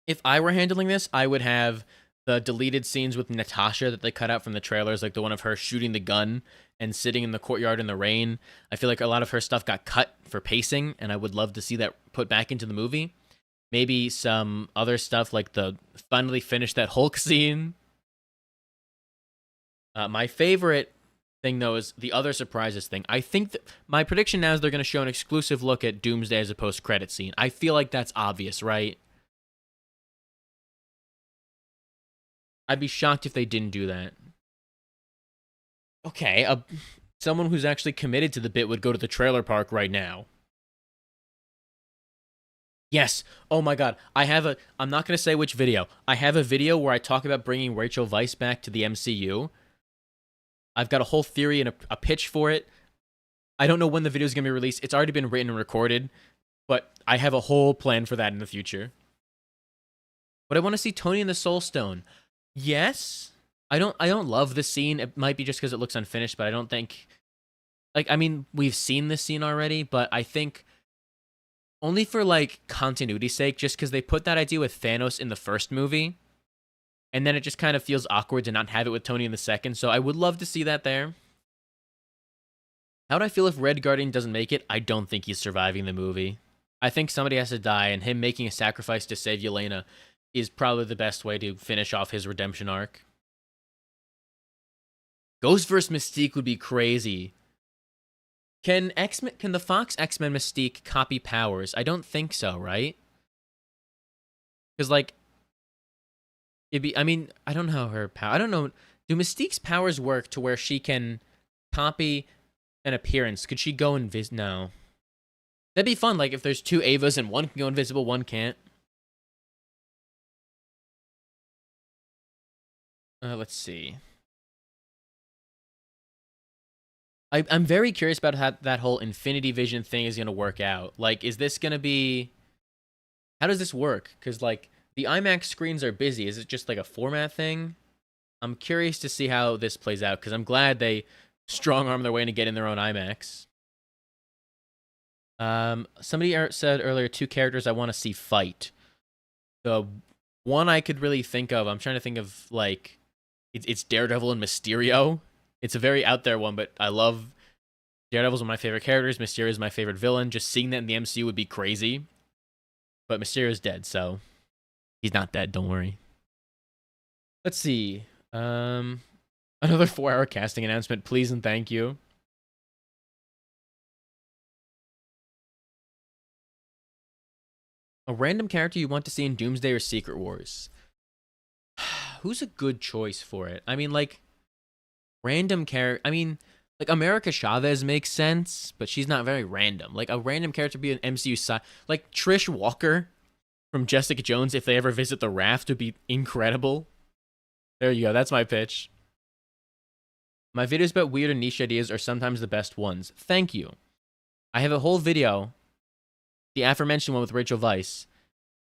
[SPEAKER 1] If I were handling this, I would have the deleted scenes with Natasha that they cut out from the trailers, like the one of her shooting the gun and sitting in the courtyard in the rain. I feel like a lot of her stuff got cut for pacing, and I would love to see that put back into the movie. Maybe some other stuff like the finally finish that Hulk scene. My favorite thing, though, is the other surprises thing. I think that my prediction now is they're going to show an exclusive look at Doomsday as a post-credit scene. I feel like that's obvious, right? I'd be shocked if they didn't do that. Okay, someone who's actually committed to the bit would go to the trailer park right now. Yes. Oh my god. I'm not going to say which video. I have a video where I talk about bringing Rachel Weisz back to the MCU. I've got a whole theory and a pitch for it. I don't know when the video is going to be released. It's already been written and recorded, but I have a whole plan for that in the future. But I want to see Tony and the Soul Stone. Yes. I don't love the scene. It might be just because it looks unfinished, but I don't think, like, I mean, we've seen this scene already, but I think only for like continuity's sake, just because they put that idea with Thanos in the first movie, and then it just kind of feels awkward to not have it with Tony in the second. So I would love to see that there. How would I feel if Red Guardian doesn't make it? I don't think he's surviving the movie. I think somebody has to die, and him making a sacrifice to save Yelena is probably the best way to finish off his redemption arc. Ghost vs. Mystique would be crazy. Can the Fox X-Men Mystique copy powers? I don't think so, right? Because, like, I mean, I don't know her power. I don't know. Do Mystique's powers work to where she can copy an appearance? Could she go invisible? No. That'd be fun, like, if there's two Avas and one can go invisible, one can't. Let's see. I'm very curious about how that whole Infinity Vision thing is going to work out. Like, is this going to be... How does this work? Because, like, the IMAX screens are busy. Is it just, like, a format thing? I'm curious to see how this plays out, because I'm glad they strong-arm their way into getting their own IMAX. Somebody said earlier, 2 characters I want to see fight. The one I could really think of, I'm trying to think of, like... It's Daredevil and Mysterio. It's a very out there one, but I love Daredevil's one of my favorite characters. Mysterio is my favorite villain. Just seeing that in the MCU would be crazy. But Mysterio's dead, so he's not dead. Don't worry. Let's see. Another 4-hour casting announcement, please and thank you. A random character you want to see in Doomsday or Secret Wars? Who's a good choice for it? I mean, like, random character. I mean, like, America Chavez makes sense, but she's not very random. Like, a random character be an MCU side. Like, Trish Walker from Jessica Jones, if they ever visit the raft, would be incredible. There you go. That's my pitch. My videos about weird and niche ideas are sometimes the best ones. Thank you. I have a whole video, the aforementioned one with Rachel Weisz.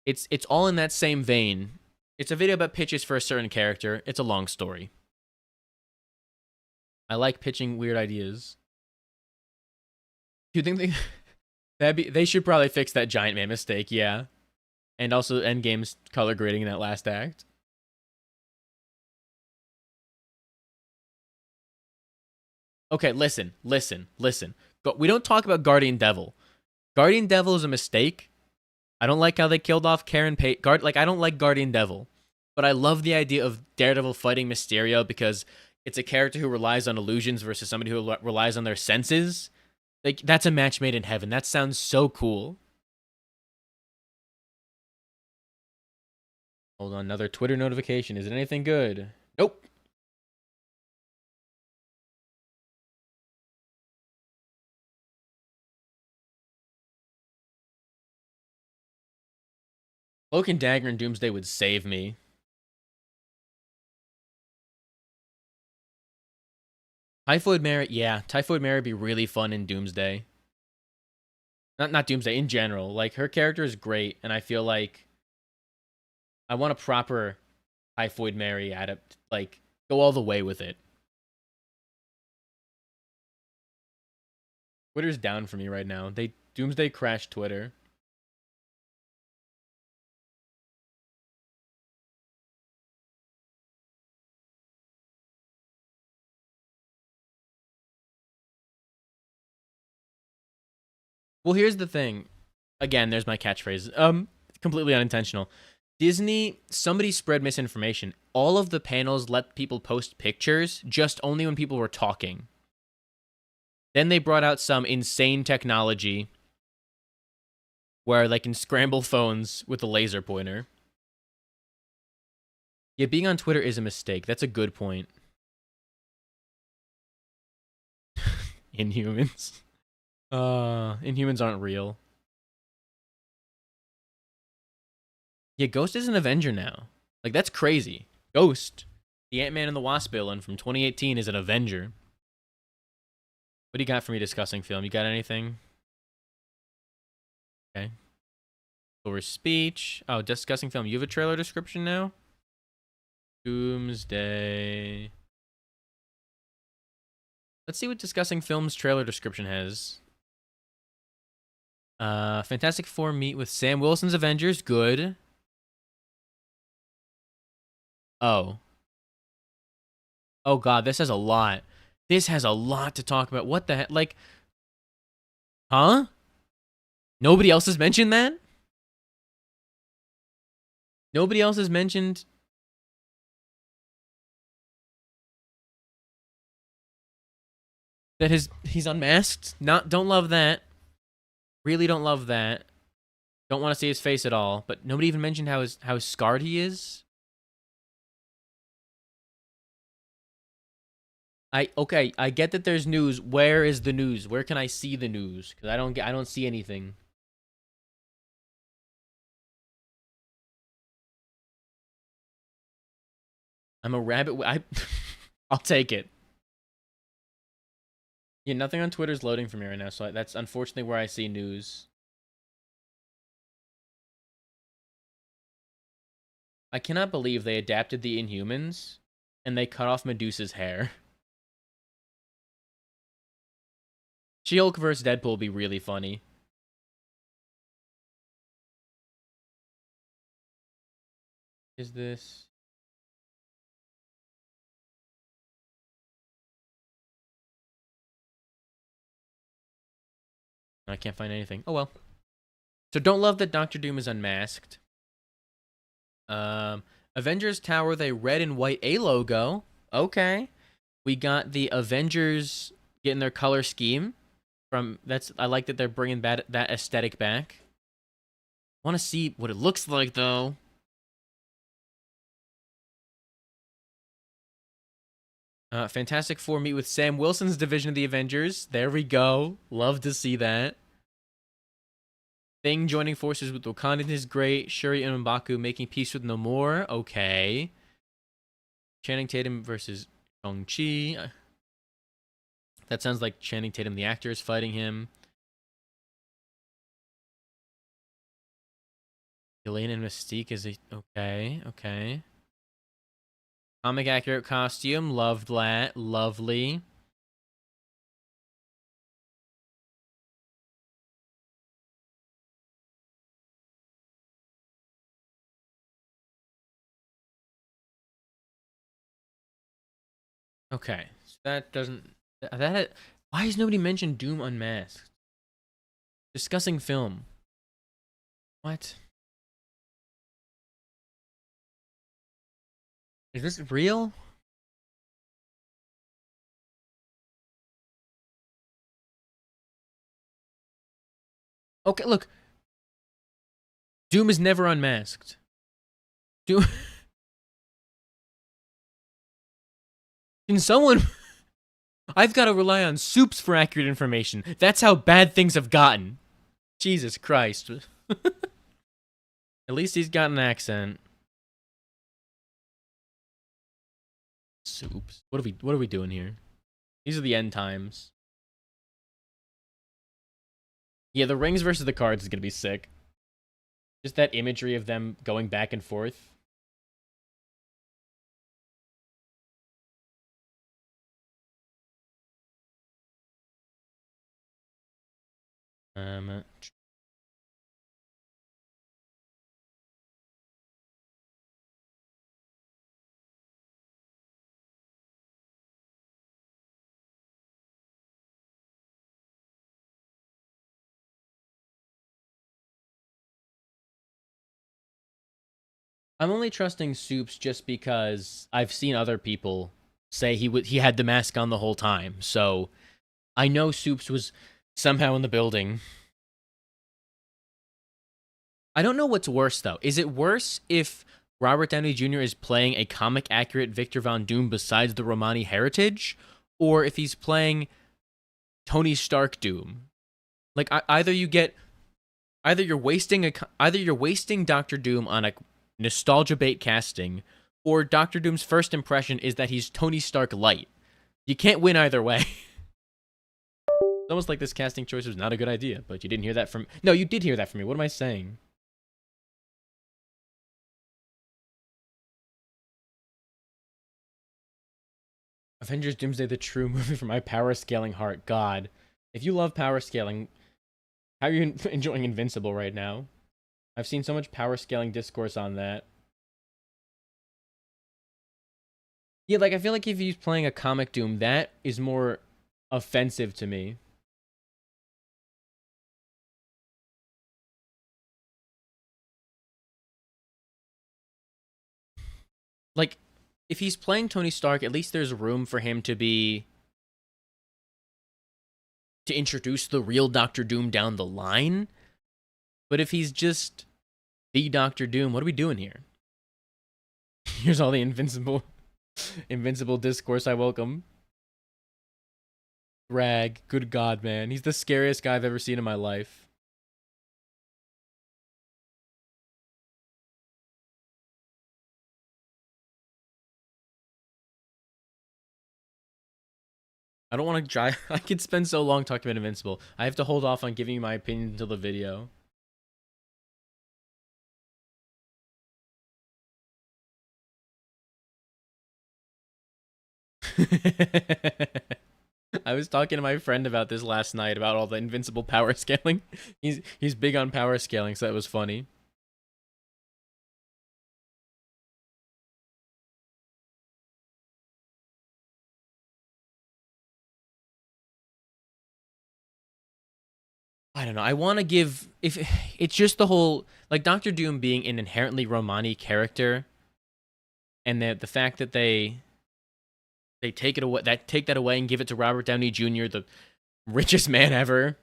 [SPEAKER 1] It's all in that same vein. It's a video about pitches for a certain character. It's a long story. I like pitching weird ideas. Do you think they should probably fix that giant man mistake? Yeah, and also Endgame's color grading in that last act. Okay, listen. We don't talk about Guardian Devil. Guardian Devil is a mistake. I don't like how they killed off Karen Page. I don't like Guardian Devil, but I love the idea of Daredevil fighting Mysterio because it's a character who relies on illusions versus somebody who relies on their senses. Like, that's a match made in heaven. That sounds so cool. Hold on, another Twitter notification. Is it anything good? Nope. Cloak and Dagger and Doomsday would save me. Typhoid Mary, yeah. Typhoid Mary would be really fun in Doomsday. Not Doomsday, in general. Like, her character is great, and I feel like I want a proper Typhoid Mary adapt, like, go all the way with it. Twitter's down for me right now. Doomsday crashed Twitter. Well, here's the thing. Again, there's my catchphrase. Completely unintentional. Disney, somebody spread misinformation. All of the panels let people post pictures, just only when people were talking. Then they brought out some insane technology where they can scramble phones with a laser pointer. Yeah, being on Twitter is a mistake. That's a good point. Inhumans. Inhumans aren't real. Yeah, Ghost is an Avenger now. Like, that's crazy. Ghost, the Ant-Man and the Wasp villain from 2018, is an Avenger. What do you got for me discussing film? You got anything? Okay. Over speech. Oh, discussing film. You have a trailer description now? Doomsday. Let's see what discussing film's trailer description has. Fantastic Four meet with Sam Wilson's Avengers. Good. Oh. Oh god, this has a lot. This has a lot to talk about. What the heck? Like, huh? Nobody else has mentioned that? Nobody else has mentioned that he's unmasked? Don't love that. Really don't love that. Don't want to see his face at all. But nobody even mentioned how scarred he is. Okay, I get that there's news. Where is the news? Where can I see the news? Because I don't see anything. I'm a rabbit. I'll take it. Yeah, nothing on Twitter's loading for me right now, so that's unfortunately where I see news. I cannot believe they adapted the Inhumans and they cut off Medusa's hair. She-Hulk vs. Deadpool will be really funny. Is this... I can't find anything. Oh well. So don't love that Doctor Doom is unmasked. Avengers Tower, the red and white A logo. Okay. We got the Avengers getting their color scheme. I like that they're bringing that aesthetic back. Want to see what it looks like though. Fantastic Four meet with Sam Wilson's division of the Avengers. There we go. Love to see that. Thing joining forces with Wakanda is great. Shuri and M'Baku making peace with Namor. Okay. Channing Tatum versus Shang-Chi. That sounds like Channing Tatum, the actor, is fighting him. Elaine and Mystique is okay. Okay. Comic accurate costume. Loved that. Lovely. Okay. So that doesn't... Why has nobody mentioned Doom Unmasked? Discussing film. What? Is this real? Okay, look. Doom is never unmasked. Doom... Can someone... I've got to rely on Soups for accurate information. That's how bad things have gotten. Jesus Christ. At least he's got an accent. Soups. What are we doing here? These are the end times. Yeah, the rings versus the cards is gonna be sick. Just that imagery of them going back and forth. Um, I'm only trusting Soups just because I've seen other people say he had the mask on the whole time. So I know Soups was somehow in the building. I don't know what's worse though. Is it worse if Robert Downey Jr. is playing a comic accurate Victor Von Doom besides the Romani heritage, or if he's playing Tony Stark Doom? Like either you get either you're wasting Doctor Doom on a nostalgia bait casting, or Doctor Doom's first impression is that he's Tony Stark light. You can't win either way. It's almost like this casting choice was not a good idea, but you didn't hear that from... No, you did hear that from me. What am I saying? Avengers Doomsday, the true movie for my power scaling heart. God. If you love power scaling, how are you enjoying Invincible right now? I've seen so much power scaling discourse on that. Yeah, like, I feel like if he's playing a comic Doom, that is more offensive to me. Like, if he's playing Tony Stark, at least there's room for him to introduce the real Doctor Doom down the line. But if he's just the Doctor Doom, what are we doing here? Here's all the invincible discourse I welcome. Rag, good God, man. He's the scariest guy I've ever seen in my life. I don't want to try. I could spend so long talking about Invincible. I have to hold off on giving you my opinion until the video. I was talking to my friend about this last night about all the Invincible power scaling. He's big on power scaling, so that was funny. I don't know. I want to give if it's just the whole like Doctor Doom being an inherently Romani character, and the fact that they take that away and give it to Robert Downey Jr., the richest man ever,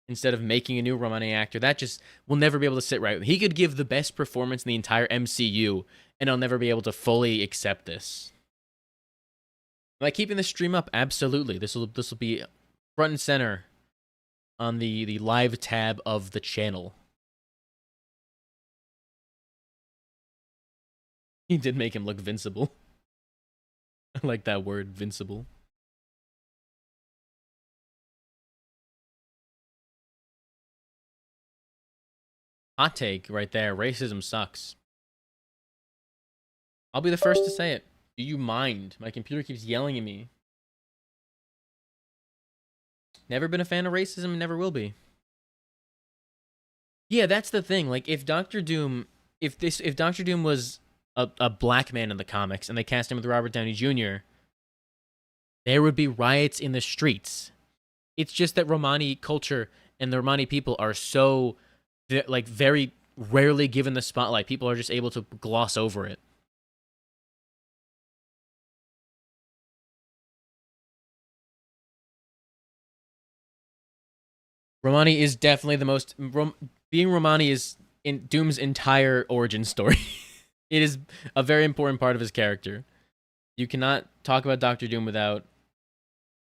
[SPEAKER 1] instead of making a new Romani actor. That just will never be able to sit right with me. He could give the best performance in the entire MCU, and I'll never be able to fully accept this. Am I keeping the stream up? Absolutely. This will be front and center on the live tab of the channel. He did make him look vincible. I like that word, vincible. Hot take right there. Racism sucks. I'll be the first to say it. Do you mind? My computer keeps yelling at me. Never been a fan of racism, never will be. Yeah, that's the thing. Like, if Doctor Doom was a black man in the comics and they cast him with Robert Downey Jr., there would be riots in the streets. It's just that Romani culture and the Romani people are so, like, very rarely given the spotlight. People are just able to gloss over it. Romani is definitely the most... being Romani is in Doom's entire origin story. It is a very important part of his character. You cannot talk about Doctor Doom without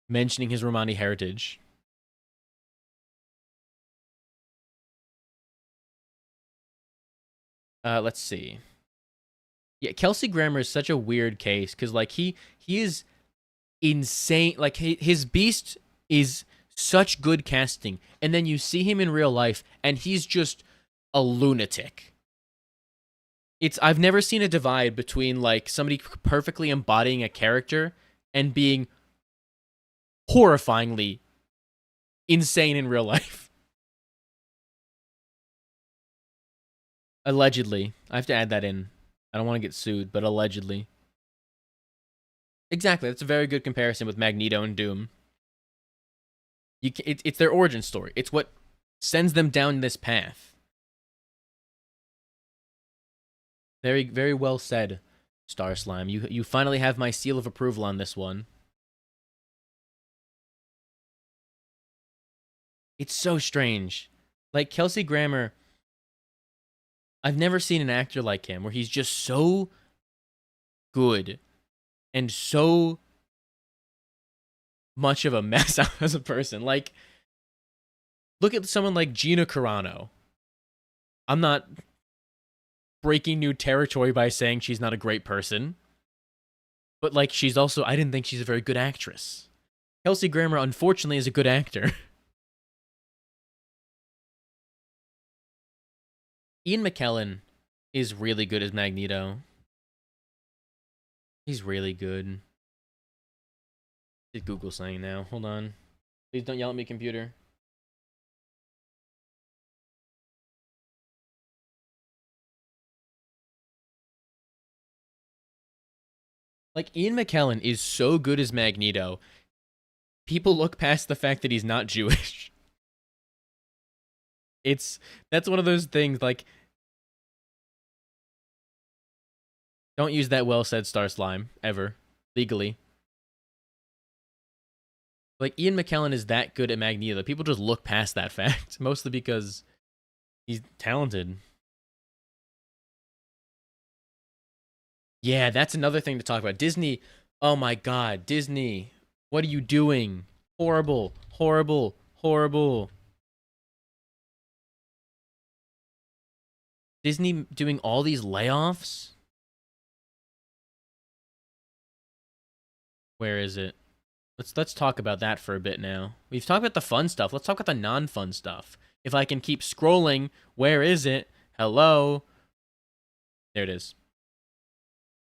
[SPEAKER 1] mentioning his Romani heritage. Let's see. Yeah, Kelsey Grammer is such a weird case because like he is insane. Like his beast is Such good casting. And then you see him in real life, and he's just a lunatic. I've never seen a divide between like somebody perfectly embodying a character and being horrifyingly insane in real life. Allegedly. I have to add that in. I don't want to get sued, but allegedly. Exactly. That's a very good comparison with Magneto and Doom. It's their origin story. It's what sends them down this path. Very, very well said, Star Slime. You finally have my seal of approval on this one. It's so strange. Like, Kelsey Grammer, I've never seen an actor like him where he's just so good and so much of a mess as a person. Like, look at someone like Gina Carano. I'm not breaking new territory by saying she's not a great person, but like, she's also, I didn't think she's a very good actress. Kelsey Grammer, unfortunately, is a good actor. Ian McKellen is really good as Magneto. He's really good. Is Google saying now? Hold on. Please don't yell at me, computer. Like, Ian McKellen is so good as Magneto. People look past the fact that he's not Jewish. That's one of those things, like, don't use that well said, Star Slime, ever. Legally. Like, Ian McKellen is that good at Magneto that people just look past that fact, mostly because he's talented. Yeah, that's another thing to talk about. Disney, oh my god, Disney, what are you doing? Horrible, horrible, horrible. Disney doing all these layoffs? Where is it? Let's talk about that for a bit now. We've talked about the fun stuff. Let's talk about the non-fun stuff. If I can keep scrolling, where is it? Hello? There it is.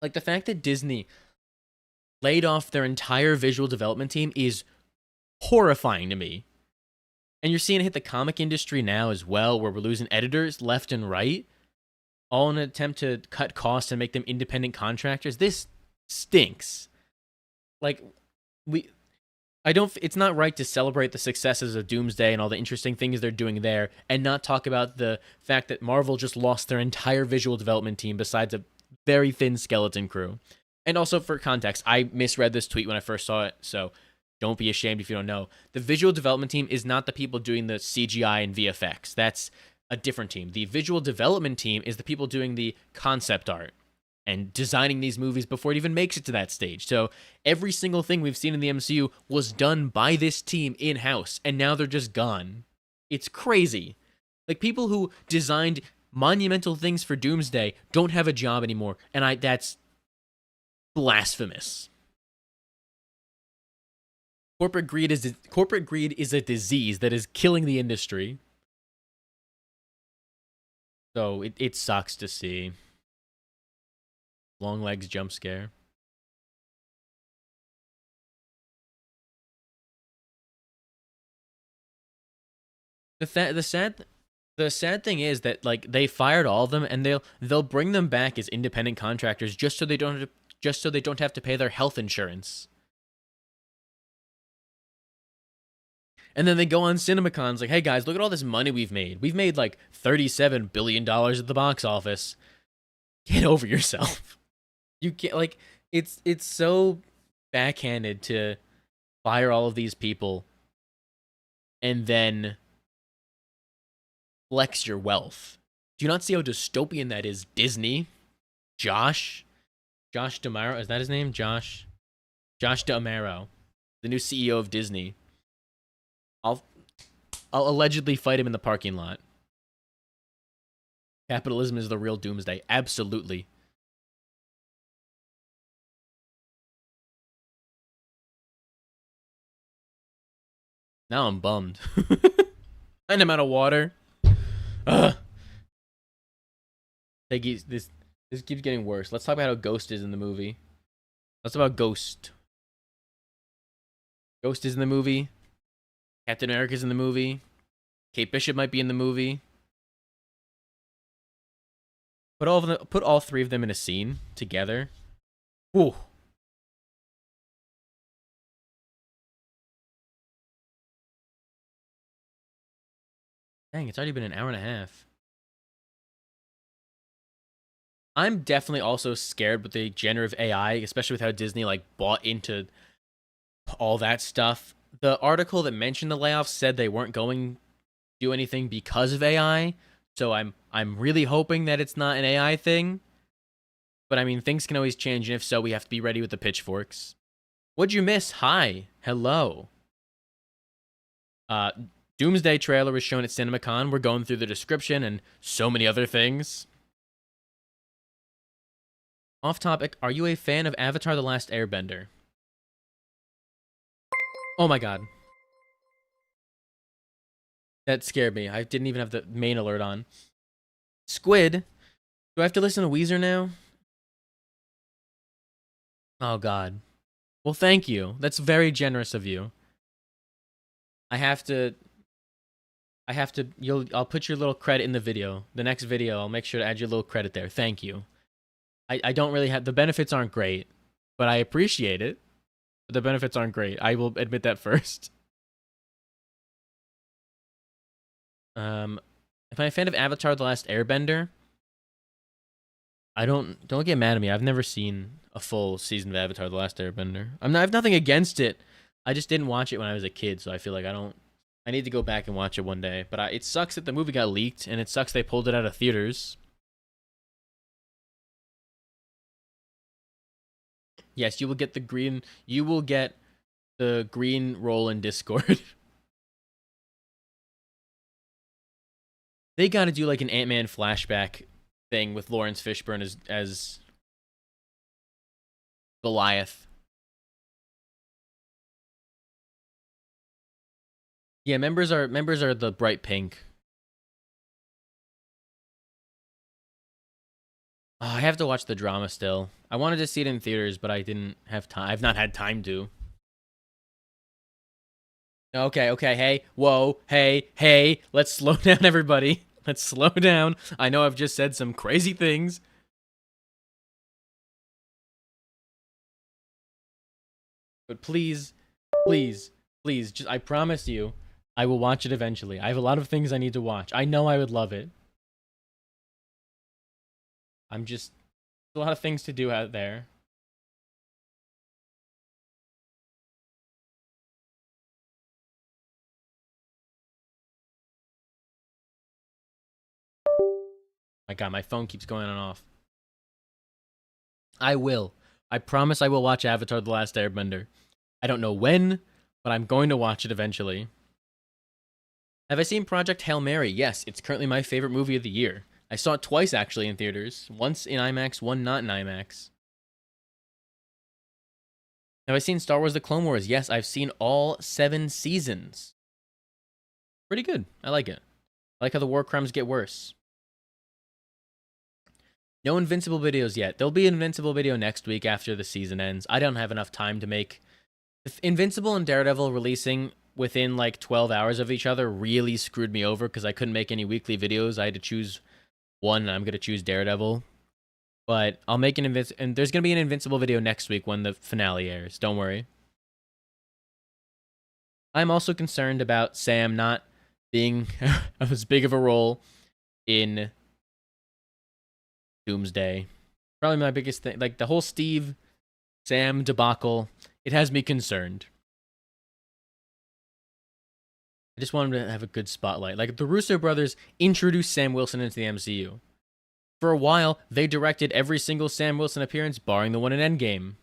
[SPEAKER 1] Like, the fact that Disney laid off their entire visual development team is horrifying to me. And you're seeing it hit the comic industry now as well, where we're losing editors left and right, all in an attempt to cut costs and make them independent contractors. This stinks. Like, it's not right to celebrate the successes of Doomsday and all the interesting things they're doing there and not talk about the fact that Marvel just lost their entire visual development team besides a very thin skeleton crew. And also, for context, I misread this tweet when I first saw it, so don't be ashamed if you don't know. The visual development team is not the people doing the CGI and VFX. That's a different team. The visual development team is the people doing the concept art and designing these movies before it even makes it to that stage. So every single thing we've seen in the MCU was done by this team in-house, and now they're just gone. It's crazy. Like, people who designed monumental things for Doomsday don't have a job anymore, and that's blasphemous. Corporate greed is a disease that is killing the industry. So it sucks to see. Long legs jump scare. The sad thing is that, like, they fired all of them, and they'll bring them back as independent contractors just so they don't have to pay their health insurance. And then they go on CinemaCons like, hey guys, look at all this money we've made. We've made like $37 billion at the box office. Get over yourself. You can't, like, it's so backhanded to fire all of these people and then flex your wealth. Do you not see how dystopian that is, Disney? Josh D'Amaro, is that his name? Josh D'Amaro, the new CEO of Disney. I'll allegedly fight him in the parking lot. Capitalism is the real doomsday. Absolutely. Now I'm bummed. And I'm out of water. Ugh. This keeps getting worse. Let's talk about how Ghost is in the movie. Let's talk about Ghost. Ghost is in the movie. Captain America's in the movie. Kate Bishop might be in the movie. Put all three of them in a scene together. Ooh. Dang, it's already been an hour and a half. I'm definitely also scared with the generative AI, especially with how Disney like bought into all that stuff. The article that mentioned the layoffs said they weren't going to do anything because of AI. So I'm really hoping that it's not an AI thing. But I mean, things can always change, and if so, we have to be ready with the pitchforks. What'd you miss? Hi. Hello. Uh Doomsday trailer was shown at CinemaCon. We're going through the description and so many other things. Off topic, are you a fan of Avatar The Last Airbender? Oh my god. That scared me. I didn't even have the main alert on. Squid. Do I have to listen to Weezer now? Oh god. Well, thank you. That's very generous of you. I have to I'll put your little credit in the video. The next video, I'll make sure to add your little credit there. Thank you. I don't really have the benefits aren't great, but I appreciate it. But the benefits aren't great. I will admit that first. Am I a fan of Avatar The Last Airbender? Don't get mad at me. I've never seen a full season of Avatar The Last Airbender. I have nothing against it. I just didn't watch it when I was a kid, so I feel like I need to go back and watch it one day. But it sucks that the movie got leaked, and it sucks they pulled it out of theaters. Yes, you will get the green role in Discord. They got to do like an Ant-Man flashback thing with Lawrence Fishburne as Goliath. Yeah, members are the bright pink. Oh, I have to watch the drama still. I wanted to see it in theaters, but I didn't have time. I've not had time to. Okay, hey, whoa, hey, let's slow down, everybody. Let's slow down. I know I've just said some crazy things. But please, just I promise you, I will watch it eventually. I have a lot of things I need to watch. I know I would love it. I'm just a lot of things to do out there. My god, my phone keeps going on and off. I will. I promise I will watch Avatar The Last Airbender. I don't know when, but I'm going to watch it eventually. Have I seen Project Hail Mary? Yes, it's currently my favorite movie of the year. I saw it twice actually in theaters. Once in IMAX, one not in IMAX. Have I seen Star Wars The Clone Wars? Yes, I've seen all 7 seasons. Pretty good. I like it. I like how the war crimes get worse. No Invincible videos yet. There'll be an Invincible video next week after the season ends. I don't have enough time to make... Invincible and Daredevil releasing within like 12 hours of each other really screwed me over because I couldn't make any weekly videos. I had to choose one, and I'm going to choose Daredevil. But I'll make an and there's going to be an Invincible video next week when the finale airs. Don't worry. I'm also concerned about Sam not being as big of a role in Doomsday. Probably my biggest thing. Like the whole Steve, Sam debacle, it has me concerned. I just want him to have a good spotlight. Like the Russo brothers introduced Sam Wilson into the MCU. For a while, they directed every single Sam Wilson appearance, barring the one in Endgame.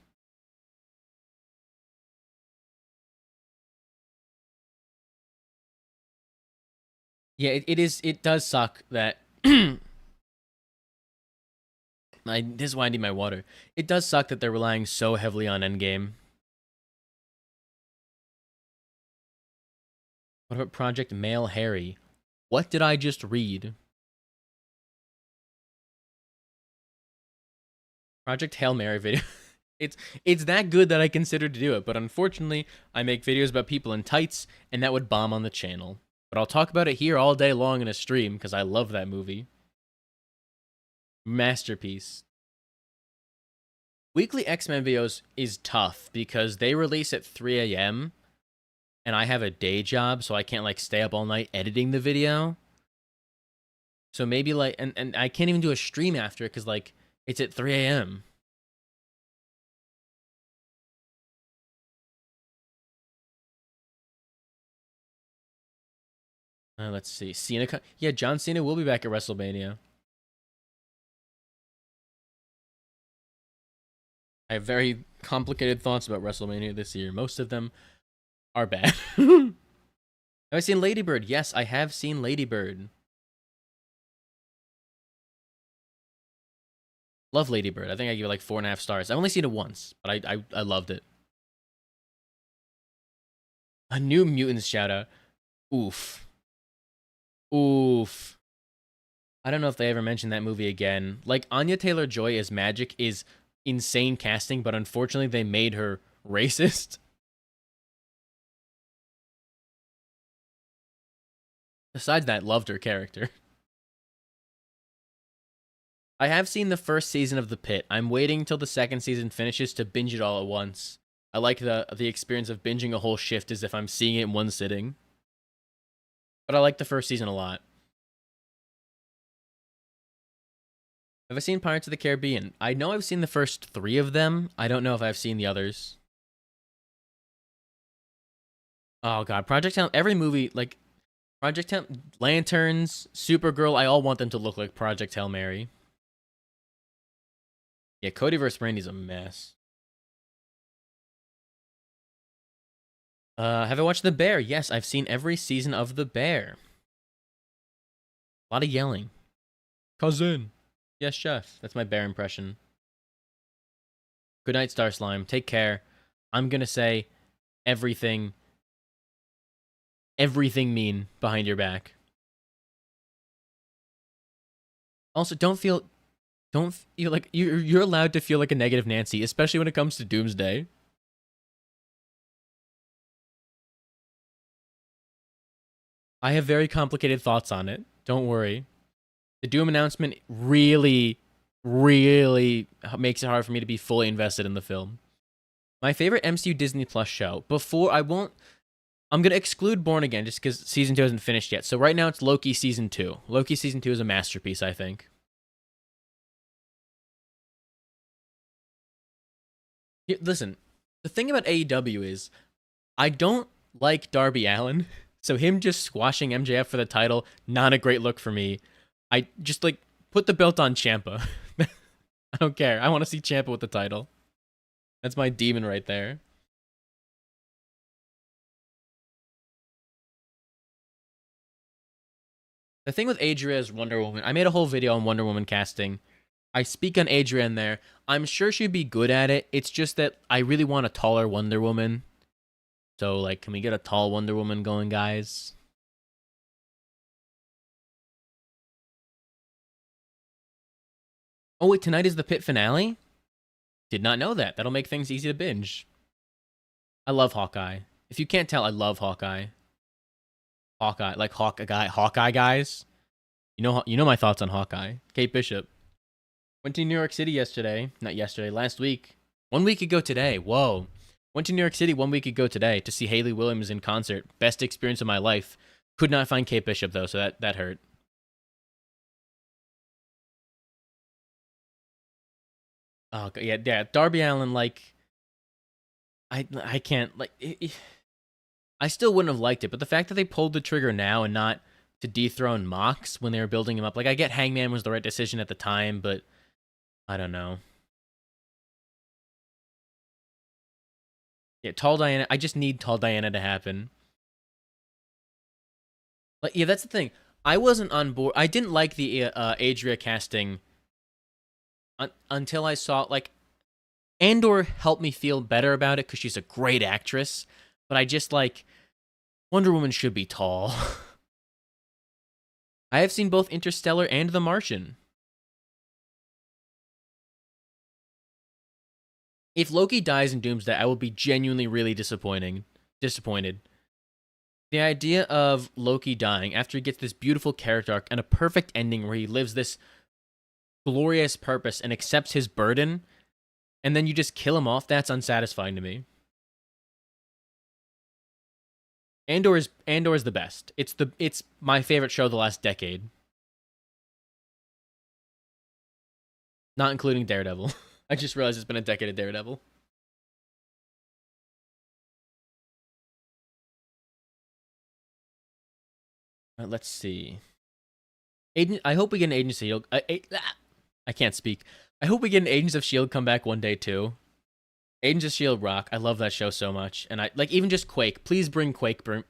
[SPEAKER 1] Yeah, it does suck that... this is why I need my water. It does suck that they're relying so heavily on Endgame. What about Project Male Harry? What did I just read? Project Hail Mary video. It's that good that I considered to do it, but unfortunately, I make videos about people in tights, and that would bomb on the channel. But I'll talk about it here all day long in a stream, because I love that movie. Masterpiece. Weekly X-Men videos is tough, because they release at 3 a.m., and I have a day job, so I can't, like, stay up all night editing the video. So maybe, like, and I can't even do a stream after it, because, like, it's at 3 a.m. Let's see. Cena. Yeah, John Cena will be back at WrestleMania. I have very complicated thoughts about WrestleMania this year. Most of them are bad. Have I seen Lady Bird? Yes, I have seen Lady Bird. Love Lady Bird. I think I give it like 4.5 stars. I've only seen it once, but I loved it. A New Mutants shout out. Oof. Oof. I don't know if they ever mentioned that movie again. Like, Anya Taylor-Joy as Magic is insane casting, but unfortunately they made her racist. Besides that, loved her character. I have seen the first season of The Pit. I'm waiting till the second season finishes to binge it all at once. I like the experience of binging a whole shift as if I'm seeing it in one sitting. But I like the first season a lot. Have I seen Pirates of the Caribbean? I know I've seen the first 3 of them. I don't know if I've seen the others. Oh god, Project Town, every movie, like, Project Town, Lanterns, Supergirl, I all want them to look like Project Hail Mary. Yeah, Cody vs. Randy's a mess. Have I watched The Bear? Yes, I've seen every season of The Bear. A lot of yelling. Cousin. Yes, chef. That's my bear impression. Good night, Star Slime. Take care. I'm gonna say everything mean behind your back. Also, don't feel like you're allowed to feel like a negative Nancy, especially when it comes to Doomsday. I have very complicated thoughts on it. Don't worry. The Doom announcement really makes it hard for me to be fully invested in the film. My favorite MCU Disney Plus show. I'm going to exclude Born Again just because season 2 hasn't finished yet. So right now it's Loki season 2. Loki season 2 is a masterpiece, I think. Listen, the thing about AEW is I don't like Darby Allin. So him just squashing MJF for the title, not a great look for me. I just, like, put the belt on Ciampa. I don't care. I want to see Ciampa with the title. That's my demon right there. The thing with Adria is Wonder Woman. I made a whole video on Wonder Woman casting. I speak on Adria in there. I'm sure she'd be good at it. It's just that I really want a taller Wonder Woman. So, like, can we get a tall Wonder Woman going, guys? Oh, wait, tonight is the Pit finale? Did not know that. That'll make things easy to binge. I love Hawkeye. If you can't tell, I love Hawkeye. Hawkeye, like Hawkeye guys. You know my thoughts on Hawkeye. Kate Bishop. Went to New York City yesterday. Not yesterday, last week. 1 week ago today. Whoa. Went to New York City 1 week ago today to see Hayley Williams in concert. Best experience of my life. Could not find Kate Bishop, though, so that hurt. Oh, yeah. Darby Allin, like, I can't, like, I still wouldn't have liked it, but the fact that they pulled the trigger now and not to dethrone Mox when they were building him up, like, I get Hangman was the right decision at the time, but I don't know. Yeah, Tall Diana, I just need Tall Diana to happen. Like, yeah, that's the thing. I wasn't on board. I didn't like the Adria casting until I saw, like, Andor helped me feel better about it because she's a great actress, but I just, like, Wonder Woman should be tall. I have seen both Interstellar and The Martian. If Loki dies in Doomsday, I will be genuinely really disappointed. The idea of Loki dying after he gets this beautiful character arc and a perfect ending where he lives this glorious purpose and accepts his burden, and then you just kill him off, that's unsatisfying to me. Andor is the best. It's my favorite show of the last decade. Not including Daredevil. I just realized it's been a decade of Daredevil. Let's see. I hope we get an Agents of Shield. I can't speak. I hope we get an Agents of Shield come back one day too. Agents of Shield rock. I love that show so much, and I like even just Quake. Please bring Quake. We're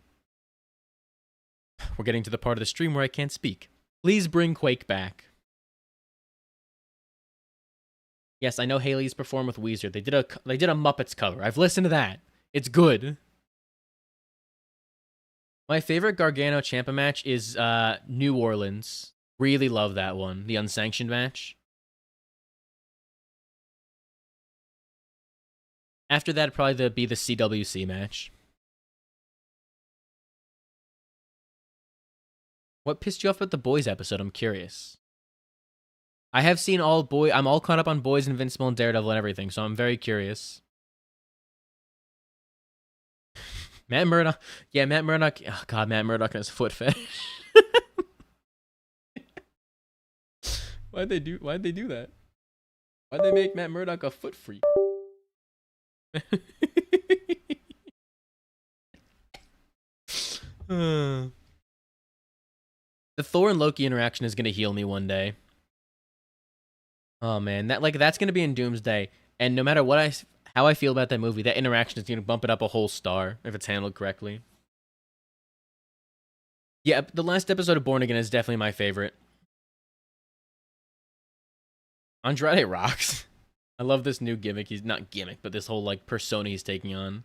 [SPEAKER 1] getting to the part of the stream where I can't speak. Please bring Quake back. Yes, I know Haley's performed with Weezer. They did a Muppets cover. I've listened to that. It's good. My favorite Gargano Ciampa match is New Orleans. Really love that one. The unsanctioned match. After that, it'd probably be the CWC match. What pissed you off about the Boys episode? I'm curious. I have seen I'm all caught up on Boys, Invincible, and Daredevil and everything, so I'm very curious. Matt Murdock. Yeah, Matt Murdock. Oh, God, Matt Murdock and his foot fetish. Why'd they do that? Why'd they make Matt Murdock a foot freak? The Thor and Loki interaction is gonna heal me one day. Oh man, that's gonna be in Doomsday, and no matter how I feel about that movie, that interaction is gonna bump it up a whole star if it's handled correctly. Yeah, the last episode of Born Again is definitely my favorite. Andrade rocks. I love this new gimmick. He's not gimmick, but this whole like persona he's taking on.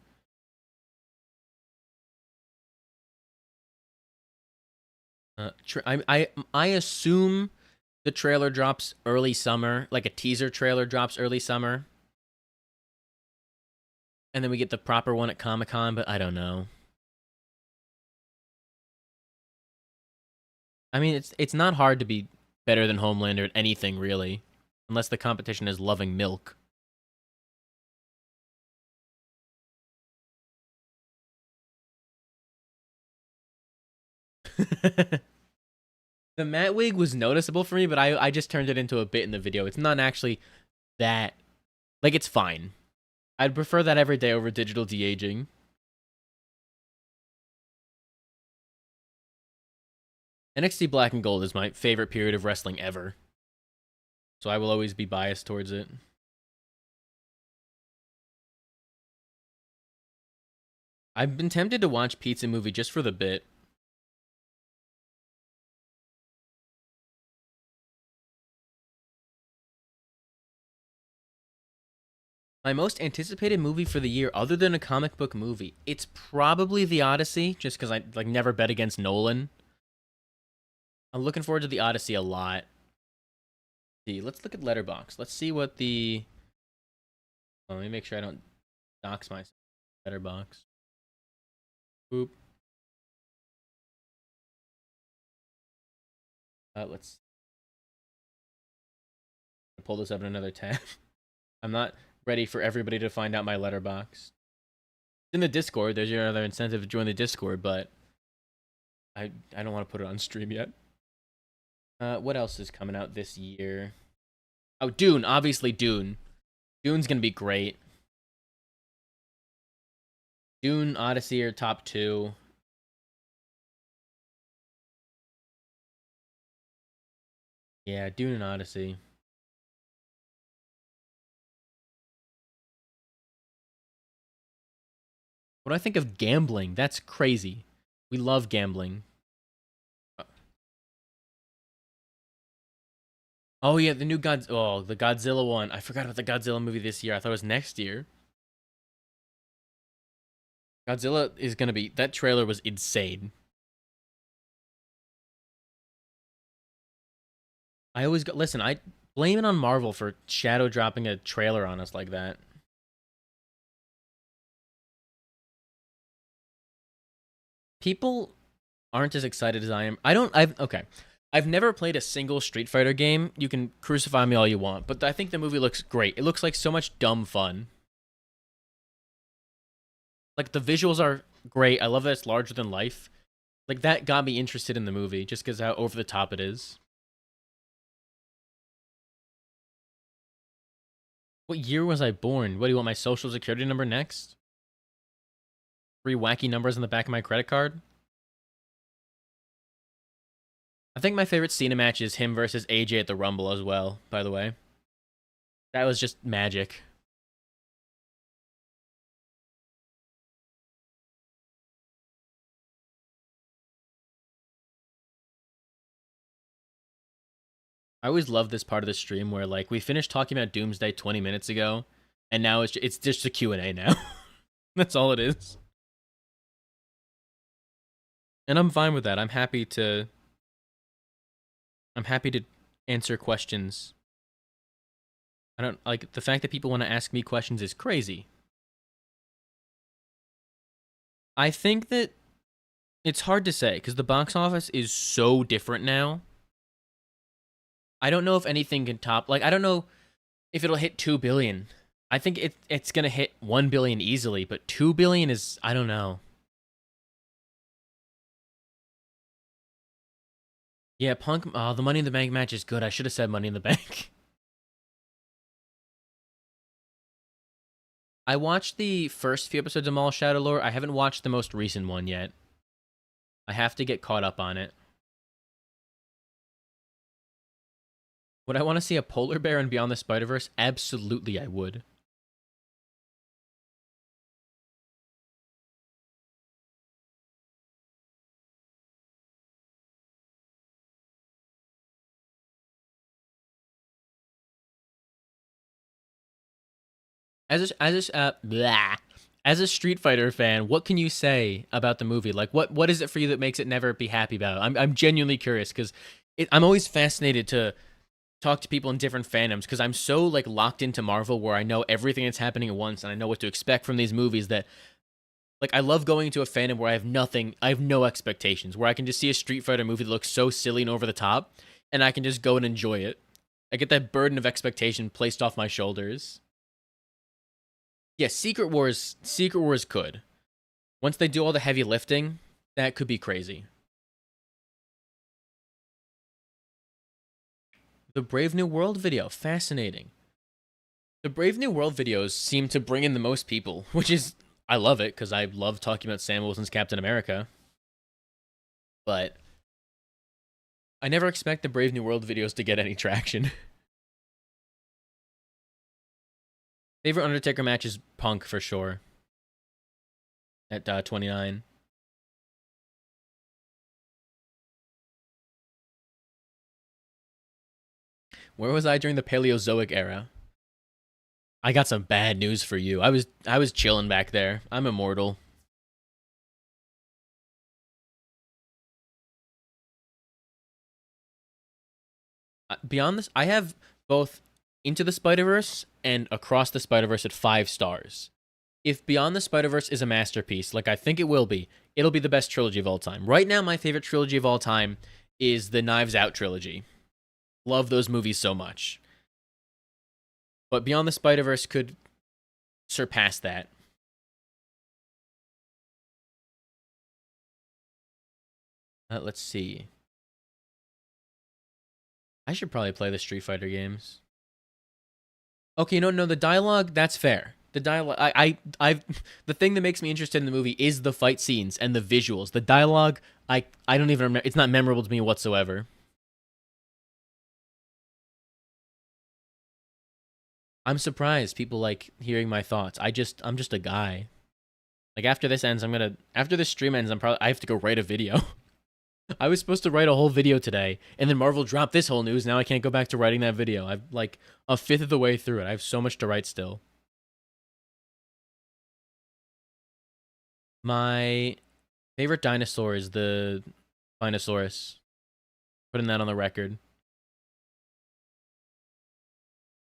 [SPEAKER 1] I assume the trailer drops early summer, like a teaser trailer drops early summer, and then we get the proper one at Comic-Con, but I don't know. I mean, it's not hard to be better than Homelander at anything really, unless the competition is loving milk. The matte wig was noticeable for me, but I just turned it into a bit in the video. It's not actually that, like, it's fine. I'd prefer that every day over digital de-aging. NXT Black and Gold is my favorite period of wrestling ever, so I will always be biased towards it. I've been tempted to watch Pizza Movie just for the bit. My most anticipated movie for the year, other than a comic book movie, it's probably The Odyssey, just because I like never bet against Nolan. I'm looking forward to The Odyssey a lot. See, let's look at Letterboxd. Let's see what the. Oh, let me make sure I don't dox myself. Letterboxd. Boop. Let's pull this up in another tab. I'm not ready for everybody to find out my Letterboxd. In the Discord, there's your other incentive to join the Discord, but I don't want to put it on stream yet. What else is coming out this year? Oh, Dune. Obviously, Dune. Dune's gonna be great. Dune, Odyssey are top 2. Yeah, Dune and Odyssey. What do I think of gambling? That's crazy. We love gambling. Oh yeah, the Godzilla one. I forgot about the Godzilla movie this year. I thought it was next year. Godzilla is gonna be. That trailer was insane. I always go. Listen, I blame it on Marvel for shadow dropping a trailer on us like that. People aren't as excited as I am. Okay. I've never played a single Street Fighter game. You can crucify me all you want, but I think the movie looks great. It looks like so much dumb fun. Like the visuals are great. I love that it's larger than life. Like that got me interested in the movie just because how over the top it is. What year was I born? What do you want my social security number next? 3 wacky numbers on the back of my credit card? I think my favorite Cena match is him versus AJ at the Rumble as well, by the way. That was just magic. I always love this part of the stream where like we finished talking about Doomsday 20 minutes ago, and now it's just a Q&A now. That's all it is. And I'm fine with that. I'm happy to answer questions. I don't like the fact that people want to ask me questions is crazy. I think that it's hard to say because the box office is so different now. I don't know if anything can top. Like I don't know if it'll hit 2 billion. I think it's gonna hit 1 billion easily, but 2 billion is I don't know. Yeah, Punk. Oh, the Money in the Bank match is good. I should have said Money in the Bank. I watched the first few episodes of Mall Shadow Lore. I haven't watched the most recent one yet. I have to get caught up on it. Would I want to see a polar bear in Beyond the Spider-Verse? Absolutely, I would. As a Street Fighter fan, what can you say about the movie? Like, what is it for you that makes it never be happy about it? I'm genuinely curious because I'm always fascinated to talk to people in different fandoms because I'm so like locked into Marvel where I know everything that's happening at once and I know what to expect from these movies that like I love going into a fandom where I have no expectations, where I can just see a Street Fighter movie that looks so silly and over the top and I can just go and enjoy it. I get that burden of expectation placed off my shoulders. Yeah, Secret Wars could. Once they do all the heavy lifting, that could be crazy. The Brave New World video, fascinating. The Brave New World videos seem to bring in the most people, which is I love it because I love talking about Sam Wilson's Captain America. But I never expect the Brave New World videos to get any traction. Favorite Undertaker match is Punk for sure. At 29. Where was I during the Paleozoic era? I got some bad news for you. I was chilling back there. I'm immortal. Beyond this, I have both Into the Spider-Verse and Across the Spider-Verse at 5 stars. If Beyond the Spider-Verse is a masterpiece, like I think it will be, it'll be the best trilogy of all time. Right now, my favorite trilogy of all time is the Knives Out trilogy. Love those movies so much. But Beyond the Spider-Verse could surpass that. Let's see. I should probably play the Street Fighter games. Okay, no, the dialogue, that's fair. The dialogue, the thing that makes me interested in the movie is the fight scenes and the visuals. The dialogue, I don't even remember. It's not memorable to me whatsoever. I'm surprised people like hearing my thoughts. I'm just a guy. Like after this stream ends, I have to go write a video. I was supposed to write a whole video today, and then Marvel dropped this whole news. Now I can't go back to writing that video. I'm like a fifth of the way through it. I have so much to write still. My favorite dinosaur is the Spinosaurus. Putting that on the record.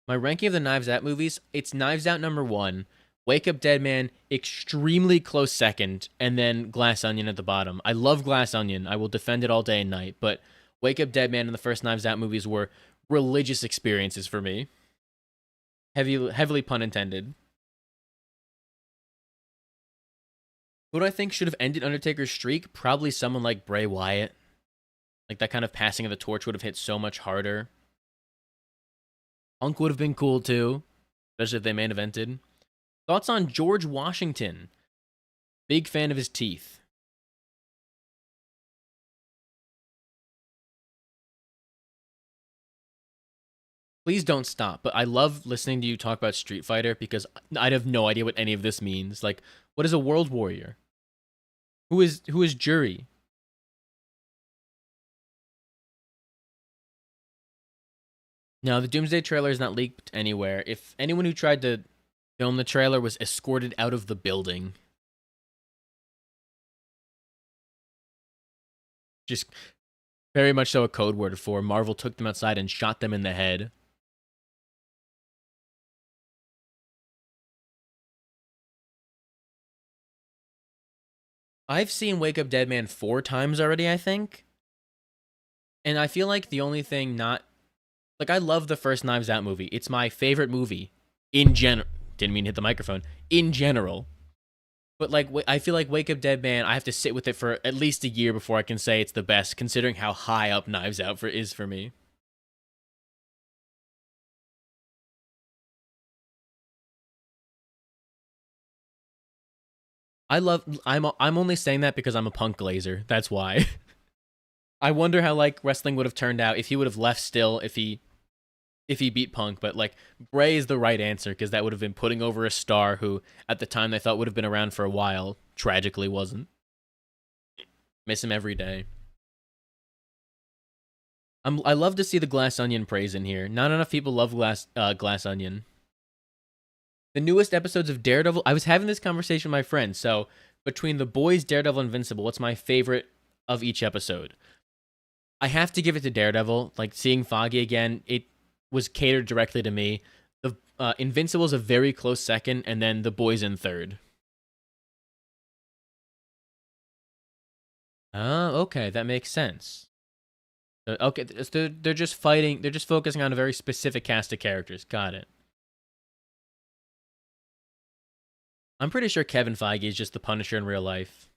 [SPEAKER 1] My ranking of the Knives Out movies, it's Knives Out number 1, Wake Up Dead Man extremely close second, and then Glass Onion at the bottom. I love Glass Onion. I will defend it all day and night, but Wake Up Dead Man and the first Knives Out movies were religious experiences for me. Heavily pun intended. Who do I think should have ended Undertaker's streak? Probably someone like Bray Wyatt. Like, that kind of passing of the torch would have hit so much harder. Punk would have been cool too, especially if they main evented. Thoughts on George Washington? Big fan of his teeth. Please don't stop, but I love listening to you talk about Street Fighter because I have no idea what any of this means. Like, what is a World Warrior? Who is Jury? No, the Doomsday trailer is not leaked anywhere. If anyone who tried to film the trailer was escorted out of the building. Just very much so a code word for Marvel took them outside and shot them in the head. I've seen Wake Up Dead Man 4 times already, I think. And I feel like the only thing not... Like, I love the first Knives Out movie. It's my favorite movie in general. Didn't mean to hit the microphone. In general. But, like, I feel like Wake Up Dead Man, I have to sit with it for at least a year before I can say it's the best, considering how high up Knives Out is for me. I'm only saying that because I'm a Punk glazer. That's why. I wonder how, like, wrestling would have turned out if he would have left still if he beat Punk. But, like, Bray is the right answer because that would have been putting over a star who at the time they thought would have been around for a while, tragically wasn't. Miss him every day. I love to see the Glass Onion praise in here. Not enough people love Glass Onion. The newest episodes of Daredevil, I was having this conversation with my friend. So between The Boys, Daredevil, Invincible, what's my favorite of each episode? I have to give it to Daredevil. Like, seeing Foggy again, it was catered directly to me. The Invincible is a very close second, and then The Boys in third. Oh, okay, that makes sense. Okay, they're just fighting. They're just focusing on a very specific cast of characters. Got it. I'm pretty sure Kevin Feige is just the Punisher in real life.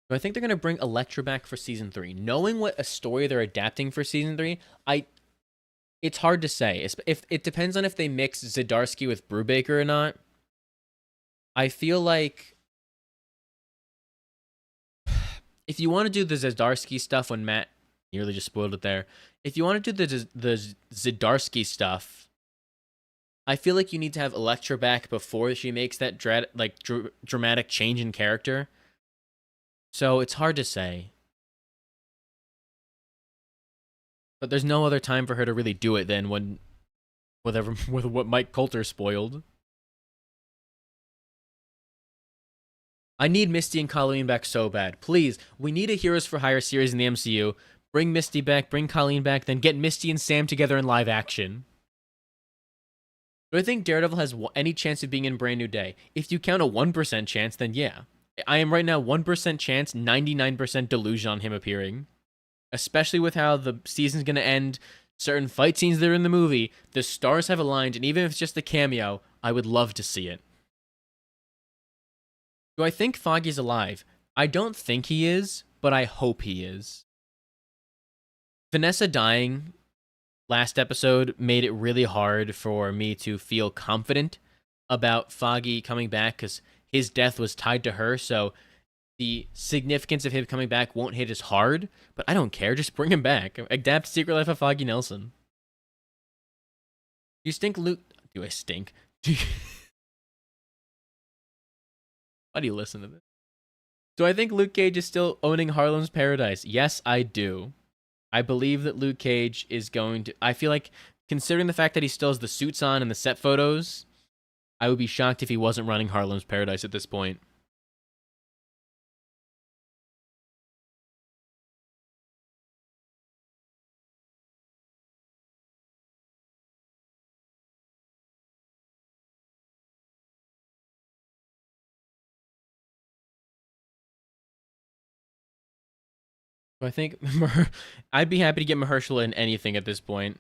[SPEAKER 1] So I think they're going to bring Elektra back for season 3. Knowing what a story they're adapting for season 3, it's hard to say. If it depends on if they mix Zdarsky with Brubaker or not. I feel like if you want to do the Zdarsky stuff when Matt nearly just spoiled it there. If you want to do the Zdarsky stuff, I feel like you need to have Elektra back before she makes that dramatic change in character. So it's hard to say. But there's no other time for her to really do it than with what Mike Coulter spoiled. I need Misty and Colleen back so bad. Please, we need a Heroes for Hire series in the MCU. Bring Misty back, bring Colleen back, then get Misty and Sam together in live action. Do I think Daredevil has any chance of being in Brand New Day? If you count a 1% chance, then yeah. I am right now 1% chance, 99% delusion on him appearing. Especially with how the season's going to end, certain fight scenes that are in the movie, the stars have aligned, and even if it's just a cameo, I would love to see it. Do I think Foggy's alive? I don't think he is, but I hope he is. Vanessa dying last episode made it really hard for me to feel confident about Foggy coming back because his death was tied to her, so the significance of him coming back won't hit as hard, but I don't care. Just bring him back. Adapt Secret Life of Foggy Nelson. Do you stink, Luke? Do I stink? Why do you listen to this? Do I think Luke Cage is still owning Harlem's Paradise? Yes, I do. I believe that Luke Cage is going to... I feel like considering the fact that he still has the suits on and the set photos, I would be shocked if he wasn't running Harlem's Paradise at this point. So I think I'd be happy to get Mahershala in anything at this point.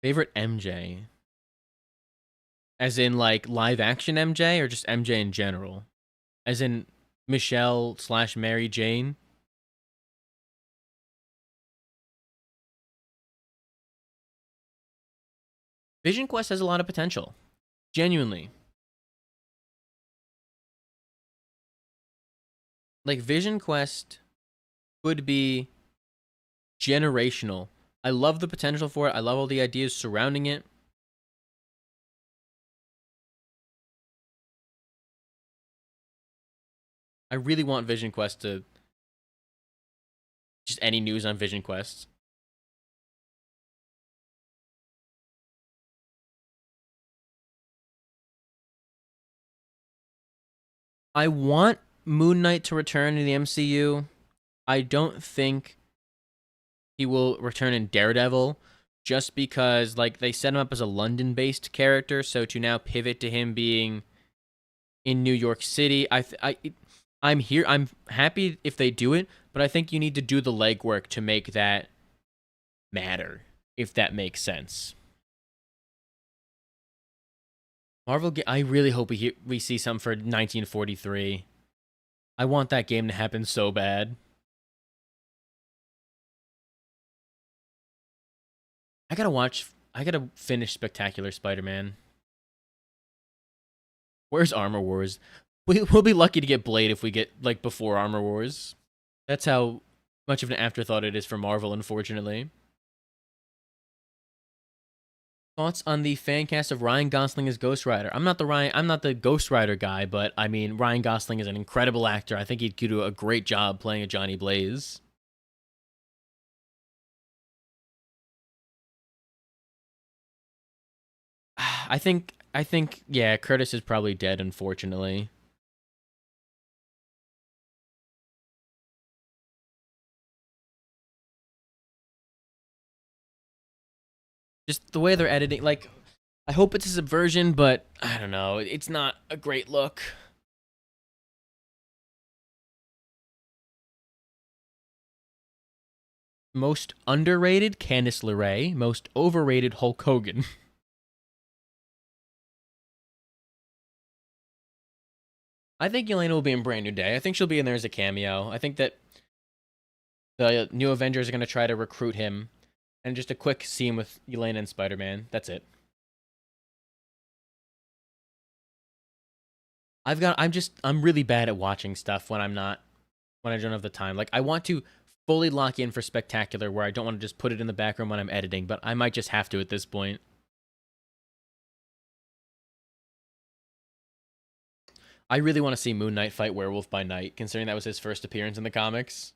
[SPEAKER 1] Favorite MJ? As in, like, live action MJ or just MJ in general? As in Michelle / Mary Jane? Vision Quest has a lot of potential. Genuinely. Like, Vision Quest could be generational. I love the potential for it. I love all the ideas surrounding it. I really want Vision Quest to... Just any news on Vision Quest. I want Moon Knight to return to the MCU. I don't think he will return in Daredevil, just because, like, they set him up as a London-based character, so to now pivot to him being in New York City, I'm here. I'm happy if they do it, but I think you need to do the legwork to make that matter, if that makes sense. Marvel, I really hope we see something for 1943. I want that game to happen so bad. I gotta finish Spectacular Spider-Man. Where's Armor Wars? We'll be lucky to get Blade if we get, like, before Armor Wars. That's how much of an afterthought it is for Marvel, unfortunately. Thoughts on the fan cast of Ryan Gosling as Ghost Rider? I'm not the Ghost Rider guy, but I mean, Ryan Gosling is an incredible actor. I think he'd do a great job playing a Johnny Blaze. I think yeah, Curtis is probably dead, unfortunately. Just the way they're editing, like, I hope it's a subversion, but I don't know. It's not a great look. Most underrated, Candice LeRae. Most overrated, Hulk Hogan. I think Yelena will be in Brand New Day. I think she'll be in there as a cameo. I think that the new Avengers are going to try to recruit him. And just a quick scene with Yelena and Spider-Man. That's it. I'm really bad at watching stuff when when I don't have the time. Like, I want to fully lock in for Spectacular, where I don't want to just put it in the background when I'm editing, but I might just have to at this point. I really want to see Moon Knight fight Werewolf by Night, considering that was his first appearance in the comics.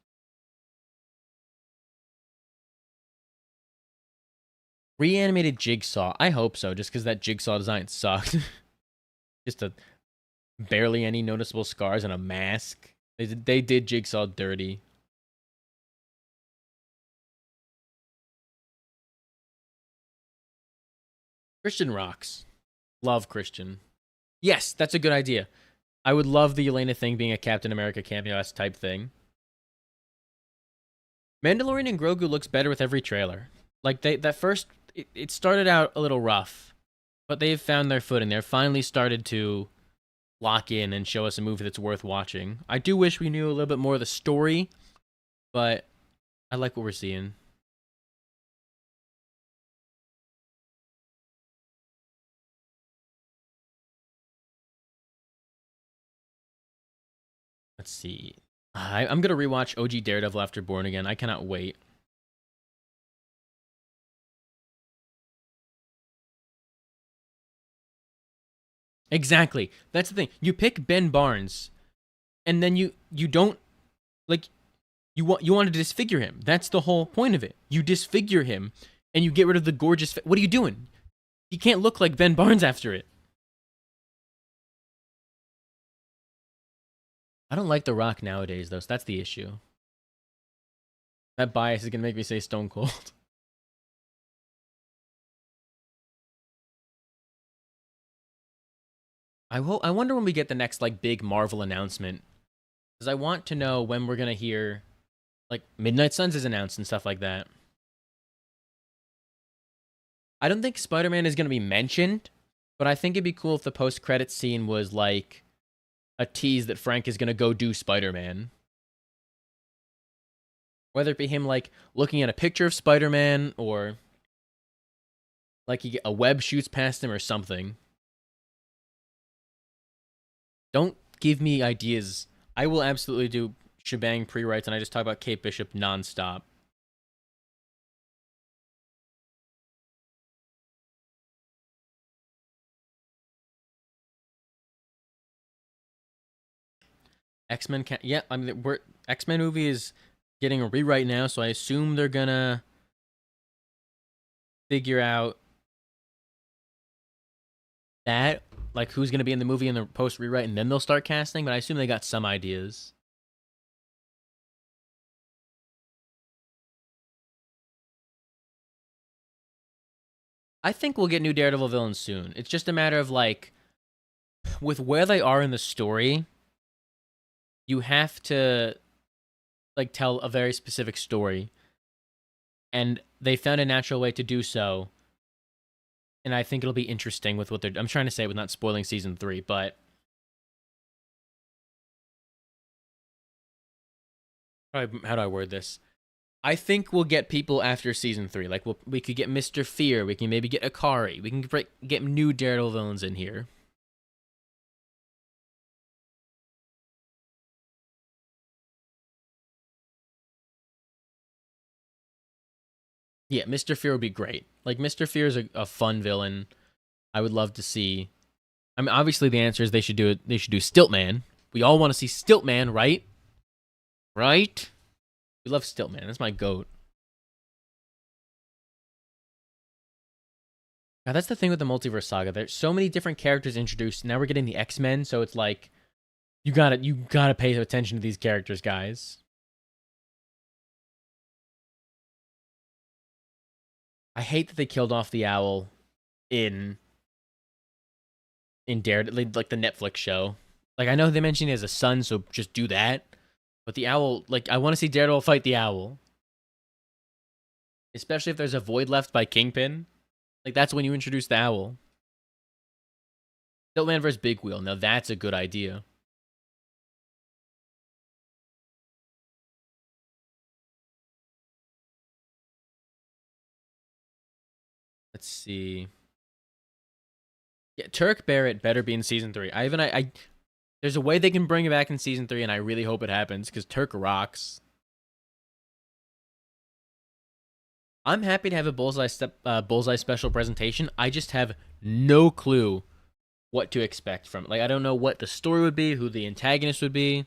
[SPEAKER 1] Reanimated Jigsaw. I hope so, just because that Jigsaw design sucked. Just barely any noticeable scars and a mask. They did Jigsaw dirty. Christian rocks. Love Christian. Yes, that's a good idea. I would love the Yelena thing being a Captain America cameo type thing. Mandalorian and Grogu looks better with every trailer. Like, it started out a little rough, but they've found their footing. They're finally started to lock in and show us a movie that's worth watching. I do wish we knew a little bit more of the story, but I like what we're seeing. Let's see. I'm going to rewatch OG Daredevil after Born Again. I cannot wait. Exactly. That's the thing. You pick Ben Barnes, and then you don't like you want to disfigure him. That's the whole point of it. You disfigure him, and you get rid of the gorgeous. What are you doing? He can't look like Ben Barnes after it. I don't like The Rock nowadays, though. So that's the issue. That bias is gonna make me say Stone Cold. I wonder when we get the next like big Marvel announcement, because I want to know when we're gonna hear like Midnight Suns is announced and stuff like that. I don't think Spider-Man is gonna be mentioned, but I think it'd be cool if the post-credit scene was like a tease that Frank is gonna go do Spider-Man. Whether it be him like looking at a picture of Spider-Man or like a web shoots past him or something. Don't give me ideas. I will absolutely do shebang pre-writes and I just talk about Kate Bishop nonstop. X-Men can yeah, I mean we're X-Men movie is getting a rewrite now, so I assume they're gonna figure out that like who's gonna be in the movie in the post rewrite and then they'll start casting, but I assume they got some ideas. I think we'll get new Daredevil villains soon. It's just a matter of like with where they are in the story, you have to like tell a very specific story. And they found a natural way to do so. And I think it'll be interesting with what they're I'm trying to say with not spoiling season 3, but how do I word this? I think we'll get people after season 3. Like we could get Mr. Fear, we can maybe get Akari, we can get new Daredevil villains in here. Yeah, Mr. Fear would be great. Like Mr. Fear is a fun villain. I would love to see. I mean, obviously the answer is they should do it. They should do Stiltman. We all want to see Stiltman, right? Right? We love Stiltman. That's my goat. Now that's the thing with the multiverse saga. There's so many different characters introduced. Now we're getting the X-Men, so it's like you gotta pay attention to these characters, guys. I hate that they killed off the owl in Daredevil, like the Netflix show. Like I know they mentioned he has a son, so just do that. But the owl, like I want to see Daredevil fight the owl, especially if there's a void left by Kingpin. Like that's when you introduce the owl. Siltman versus Big Wheel. Now that's a good idea. Let's see. Yeah, Turk Barrett better be in season 3. I there's a way they can bring it back in season 3, and I really hope it happens because Turk rocks. I'm happy to have a bullseye special presentation. I just have no clue what to expect from it. Like I don't know what the story would be, who the antagonist would be.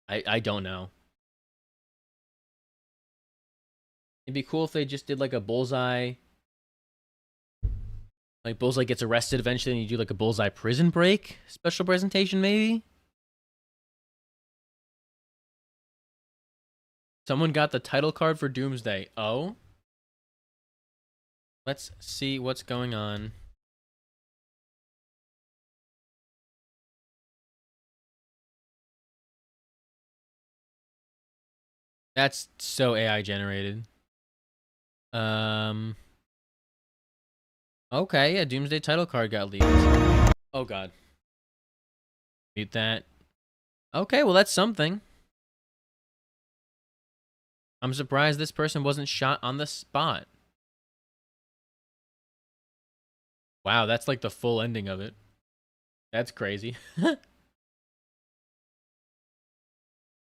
[SPEAKER 1] I don't know. It'd be cool if they just did like a bullseye. Like Bullseye gets arrested eventually, and you do like a Bullseye prison break special presentation, maybe. Someone got the title card for Doomsday. Oh, let's see what's going on. That's so AI generated. Um. Okay, yeah, Doomsday title card got leaked. Oh god. Mute that. Okay, well that's something. I'm surprised this person wasn't shot on the spot. Wow, that's like the full ending of it. That's crazy. There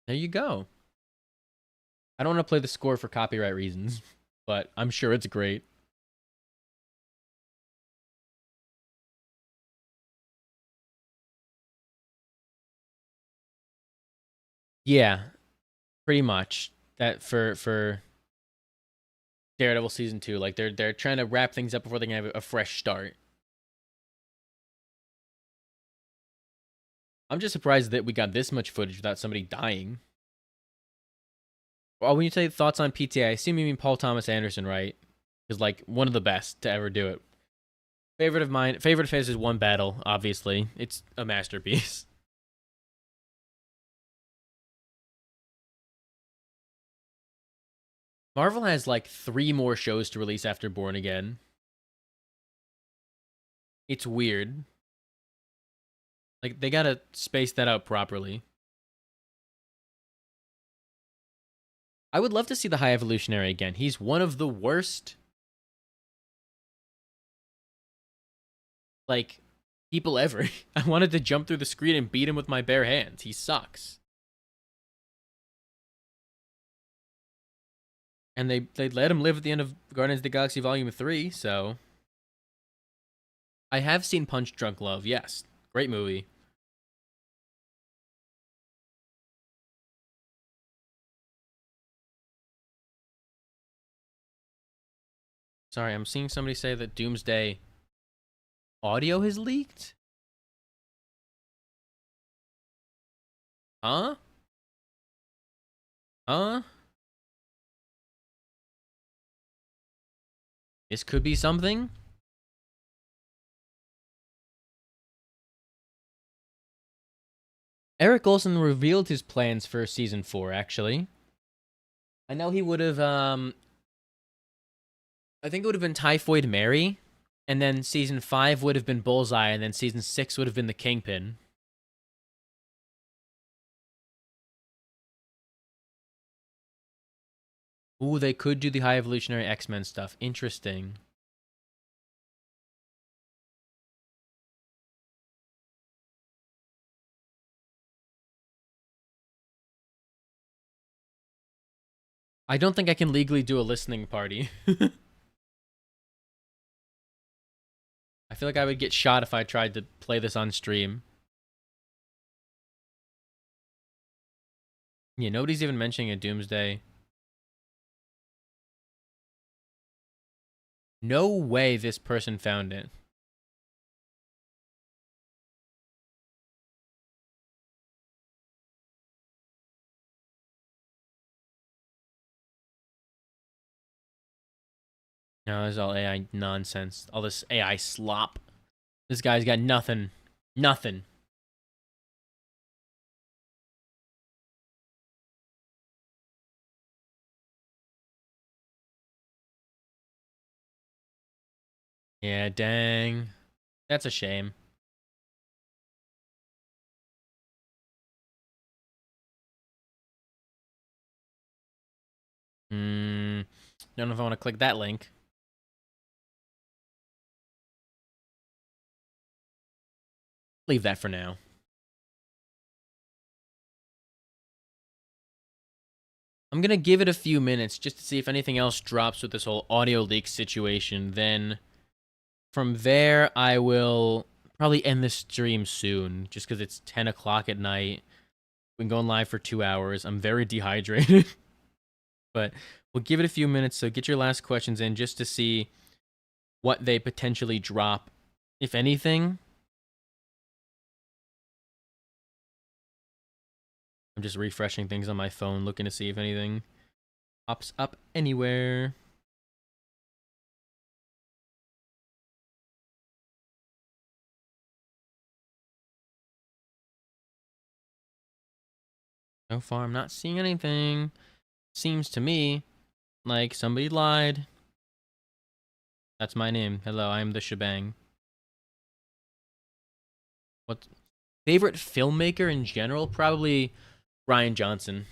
[SPEAKER 1] you go. I don't want to play the score for copyright reasons, but I'm sure it's great. Yeah, pretty much. That for Daredevil season 2, like they're trying to wrap things up before they can have a fresh start. I'm just surprised that we got this much footage without somebody dying. Well, when you say thoughts on PTA, I assume you mean Paul Thomas Anderson, right? Is like one of the best to ever do it. Favorite of mine, favorite of his is One Battle, obviously. It's a masterpiece. Marvel has like 3 more shows to release after Born Again. It's weird. Like they gotta space that out properly. I would love to see the High Evolutionary again. He's one of the worst, like, people ever. I wanted to jump through the screen and beat him with my bare hands. He sucks. And they let him live at the end of Guardians of the Galaxy Volume 3, so I have seen Punch Drunk Love, yes. Great movie. Sorry, I'm seeing somebody say that Doomsday audio has leaked? Huh? Huh? This could be something? Eric Olson revealed his plans for season 4, actually. I know he would have, I think it would have been Typhoid Mary, and then season 5 would have been Bullseye, and then season 6 would have been the Kingpin. Ooh, they could do the High Evolutionary X-Men stuff. Interesting. I don't think I can legally do a listening party. I feel like I would get shot if I tried to play this on stream. Yeah, nobody's even mentioning a Doomsday. No way this person found it. No, this is all AI nonsense. All this AI slop. This guy's got nothing. Nothing. Yeah, dang. That's a shame. Don't know if I want to click that link. Leave that for now. I'm going to give it a few minutes just to see if anything else drops with this whole audio leak situation. Then from there, I will probably end this stream soon just because it's 10 o'clock at night. We've been going live for 2 hours. I'm very dehydrated. But we'll give it a few minutes. So get your last questions in just to see what they potentially drop, if anything. I'm just refreshing things on my phone, looking to see if anything pops up anywhere. So far, I'm not seeing anything. Seems to me like somebody lied. That's my name. Hello, I am the Shebang. What favorite filmmaker in general? Probably Ryan Johnson.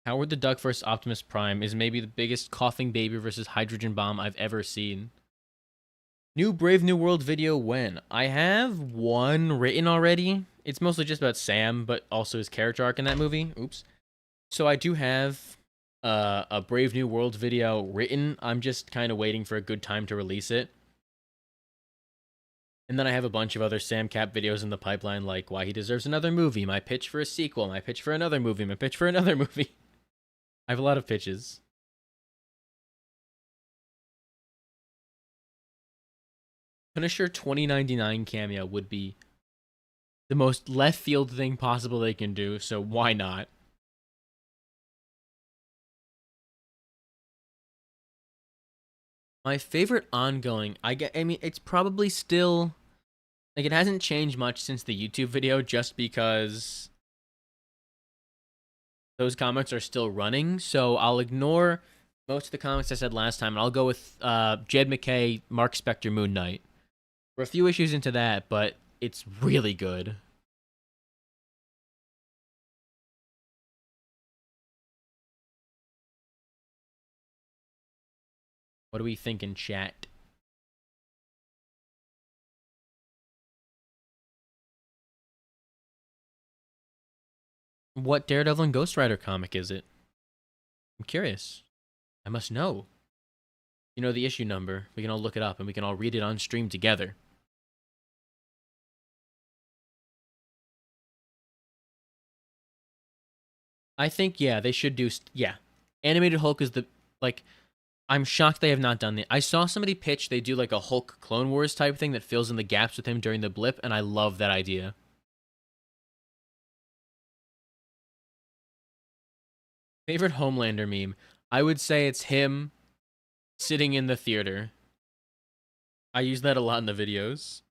[SPEAKER 1] Howard the Duck vs. Optimus Prime is maybe the biggest coughing baby versus hydrogen bomb I've ever seen. New Brave New World video when? I have one written already. It's mostly just about Sam, but also his character arc in that movie. Oops. So I do have a Brave New World video written. I'm just kind of waiting for a good time to release it. And then I have a bunch of other Sam Cap videos in the pipeline, like why he deserves another movie, my pitch for a sequel, my pitch for another movie, my pitch for another movie. I have a lot of pitches. Punisher 2099 cameo would be the most left field thing possible they can do, so why not? My favorite ongoing, I mean, it's probably still, like, it hasn't changed much since the YouTube video just because those comics are still running, so I'll ignore most of the comics I said last time, and I'll go with Jed McKay, Mark Spector, Moon Knight. We're a few issues into that, but it's really good. What do we think in chat? What Daredevil and Ghost Rider comic is it? I'm curious. I must know. You know the issue number. We can all look it up and we can all read it on stream together. I think, yeah, they should do, yeah. Animated Hulk is the, like, I'm shocked they have not done that. I saw somebody pitch they do like a Hulk Clone Wars type thing that fills in the gaps with him during the blip, and I love that idea. Favorite Homelander meme? I would say it's him sitting in the theater. I use that a lot in the videos.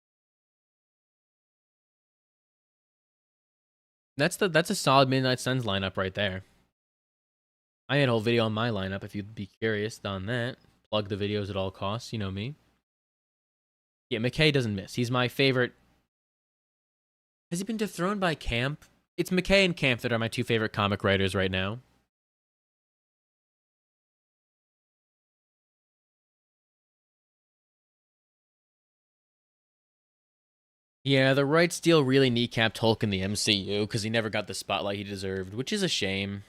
[SPEAKER 1] That's a solid Midnight Suns lineup right there. I had a whole video on my lineup if you'd be curious on that. Plug the videos at all costs, you know me. Yeah, McKay doesn't miss. He's my favorite. Has he been dethroned by Camp? It's McKay and Camp that are my two favorite comic writers right now. Yeah, the rights deal really kneecapped Hulk in the MCU because he never got the spotlight he deserved, which is a shame.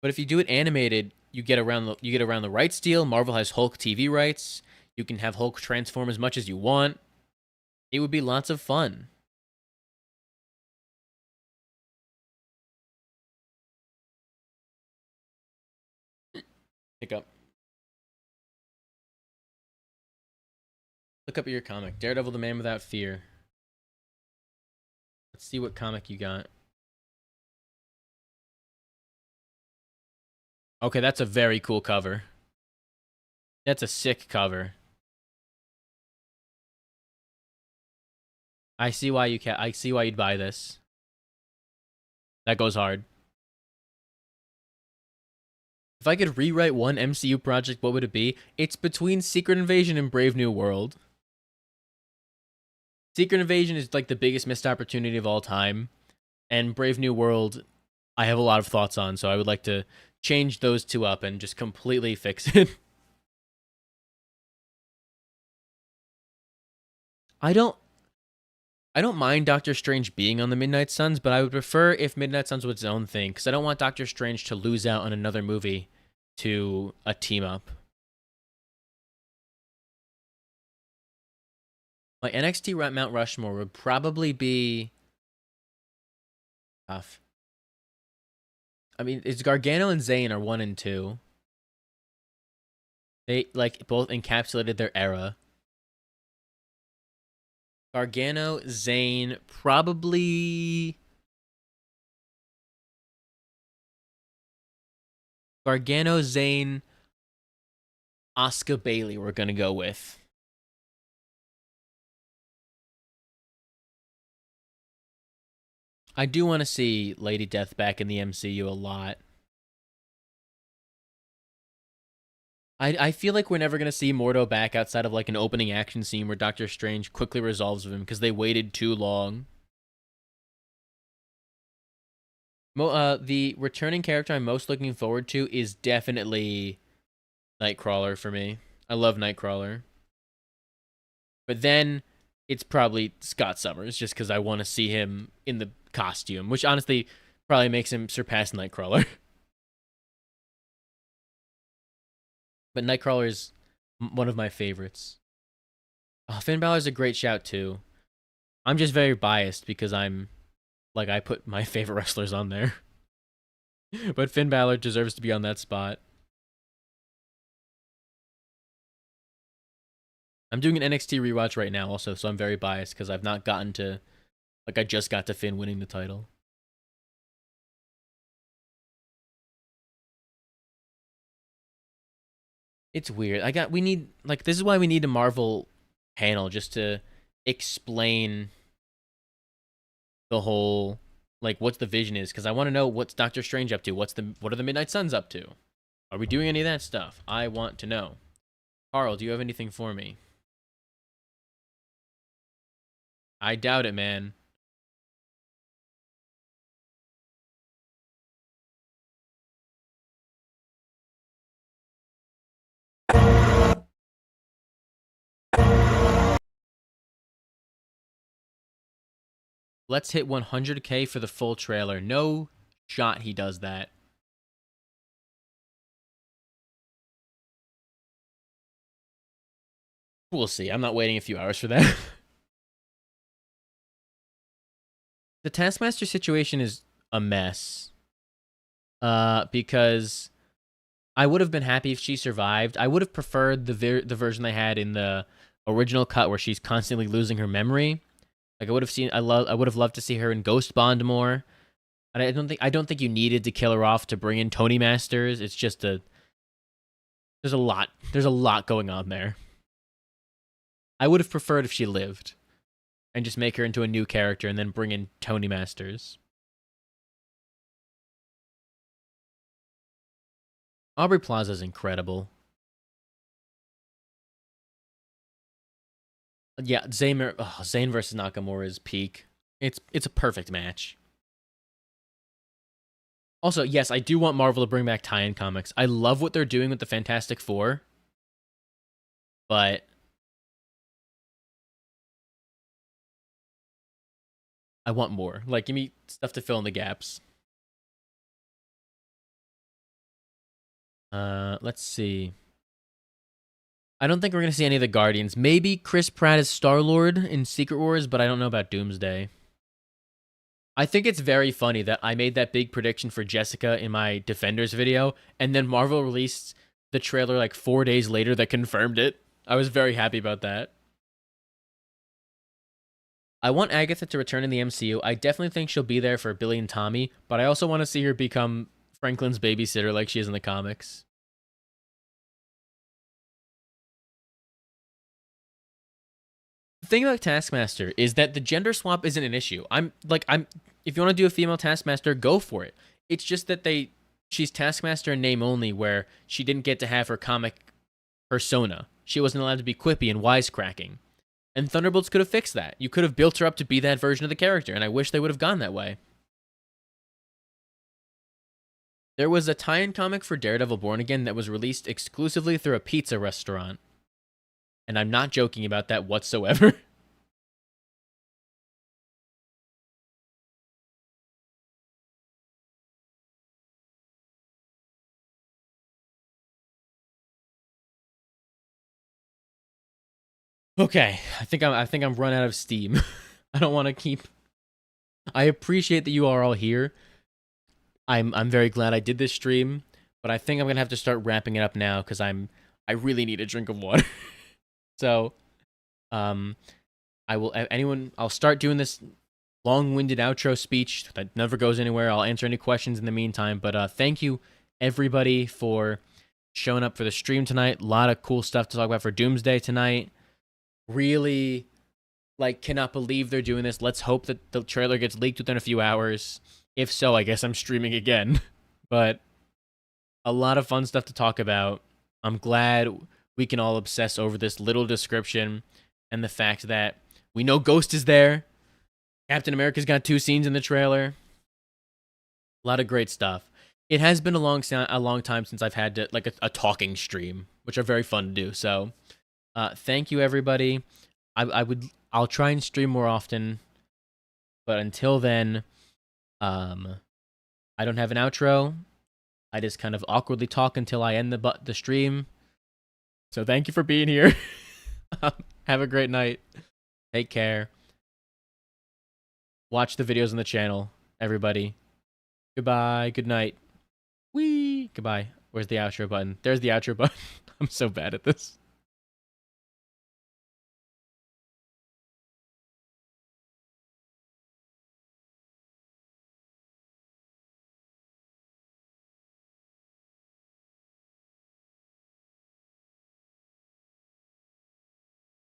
[SPEAKER 1] But if you do it animated, you get around the rights deal. Marvel has Hulk TV rights. You can have Hulk transform as much as you want. It would be lots of fun. Pick up. Look up your comic. Daredevil the Man Without Fear. Let's see what comic you got. Okay, that's a very cool cover. That's a sick cover. I see why I see why you'd buy this. That goes hard. If I could rewrite one MCU project, what would it be? It's between Secret Invasion and Brave New World. Secret Invasion is like the biggest missed opportunity of all time. And Brave New World, I have a lot of thoughts on, so I would like to change those two up and just completely fix it. I don't mind Doctor Strange being on the Midnight Suns, but I would prefer if Midnight Suns was its own thing, because I don't want Doctor Strange to lose out on another movie to a team up. My NXT Mount Rushmore would probably be tough. I mean, it's Gargano and Zayn are 1 and 2. They like both encapsulated their era. Gargano, Zayn, probably Gargano, Zayn, Asuka, Bailey. We're gonna go with. I do want to see Lady Death back in the MCU a lot. I feel like we're never going to see Mordo back outside of like an opening action scene where Doctor Strange quickly resolves with him because they waited too long. The returning character I'm most looking forward to is definitely Nightcrawler for me. I love Nightcrawler. But then it's probably Scott Summers just because I want to see him in the costume, which honestly probably makes him surpass Nightcrawler. But Nightcrawler is one of my favorites. Oh, Finn Balor's a great shout too. I'm just very biased because I put my favorite wrestlers on there. But Finn Balor deserves to be on that spot. I'm doing an NXT rewatch right now also, so I'm very biased because I've not gotten to, I just got to Finn winning the title. It's weird. We need, this is why we need a Marvel panel just to explain the whole, what the vision is, because I want to know what's Doctor Strange up to. What are the Midnight Suns up to? Are we doing any of that stuff? I want to know. Carl, do you have anything for me? I doubt it, man. Let's hit 100K for the full trailer. No shot he does that. We'll see. I'm not waiting a few hours for that. The Taskmaster situation is a mess. Because I would have been happy if she survived. I would have preferred the version they had in the original cut where she's constantly losing her memory. I would have loved to see her in Ghost Bond more. And I don't think you needed to kill her off to bring in Tony Masters. It's just there's a lot going on there. I would have preferred if she lived and just make her into a new character and then bring in Tony Masters. Aubrey Plaza's incredible. Yeah, Zayn versus Nakamura is peak. It's a perfect match. Also, yes, I do want Marvel to bring back tie-in comics. I love what they're doing with the Fantastic Four, but I want more. Give me stuff to fill in the gaps. Let's see. I don't think we're going to see any of the Guardians. Maybe Chris Pratt as Star-Lord in Secret Wars, but I don't know about Doomsday. I think it's very funny that I made that big prediction for Jessica in my Defenders video, and then Marvel released the trailer 4 days later that confirmed it. I was very happy about that. I want Agatha to return in the MCU. I definitely think she'll be there for Billy and Tommy, but I also want to see her become Franklin's babysitter like she is in the comics. The thing about Taskmaster is that the gender swap isn't an issue. If you want to do a female Taskmaster, go for it. It's just that she's Taskmaster in name only, where she didn't get to have her comic persona. She wasn't allowed to be quippy and wisecracking. And Thunderbolts could have fixed that. You could have built her up to be that version of the character, and I wish they would have gone that way. There was a tie-in comic for Daredevil Born Again that was released exclusively through a pizza restaurant. And I'm not joking about that whatsoever. Okay, I think I'm run out of steam. I don't want to keep. I appreciate that you are all here. I'm very glad I did this stream, but I think I'm gonna have to start wrapping it up now because I really need a drink of water. So, I'll start doing this long-winded outro speech that never goes anywhere. I'll answer any questions in the meantime, but thank you everybody for showing up for the stream tonight. A lot of cool stuff to talk about for Doomsday tonight. Really, cannot believe they're doing this. Let's hope that the trailer gets leaked within a few hours. If so, I guess I'm streaming again. But a lot of fun stuff to talk about. I'm glad we can all obsess over this little description and the fact that we know Ghost is there. Captain America's got 2 scenes in the trailer. A lot of great stuff. It has been a long time since I've had to, a talking stream, which are very fun to do. So, thank you everybody. I'll try and stream more often, but until then, I don't have an outro. I just kind of awkwardly talk until I end the stream. So thank you for being here. Have a great night. Take care. Watch the videos on the channel, everybody. Goodbye. Good night. Whee! Goodbye. Where's the outro button? There's the outro button. I'm so bad at this.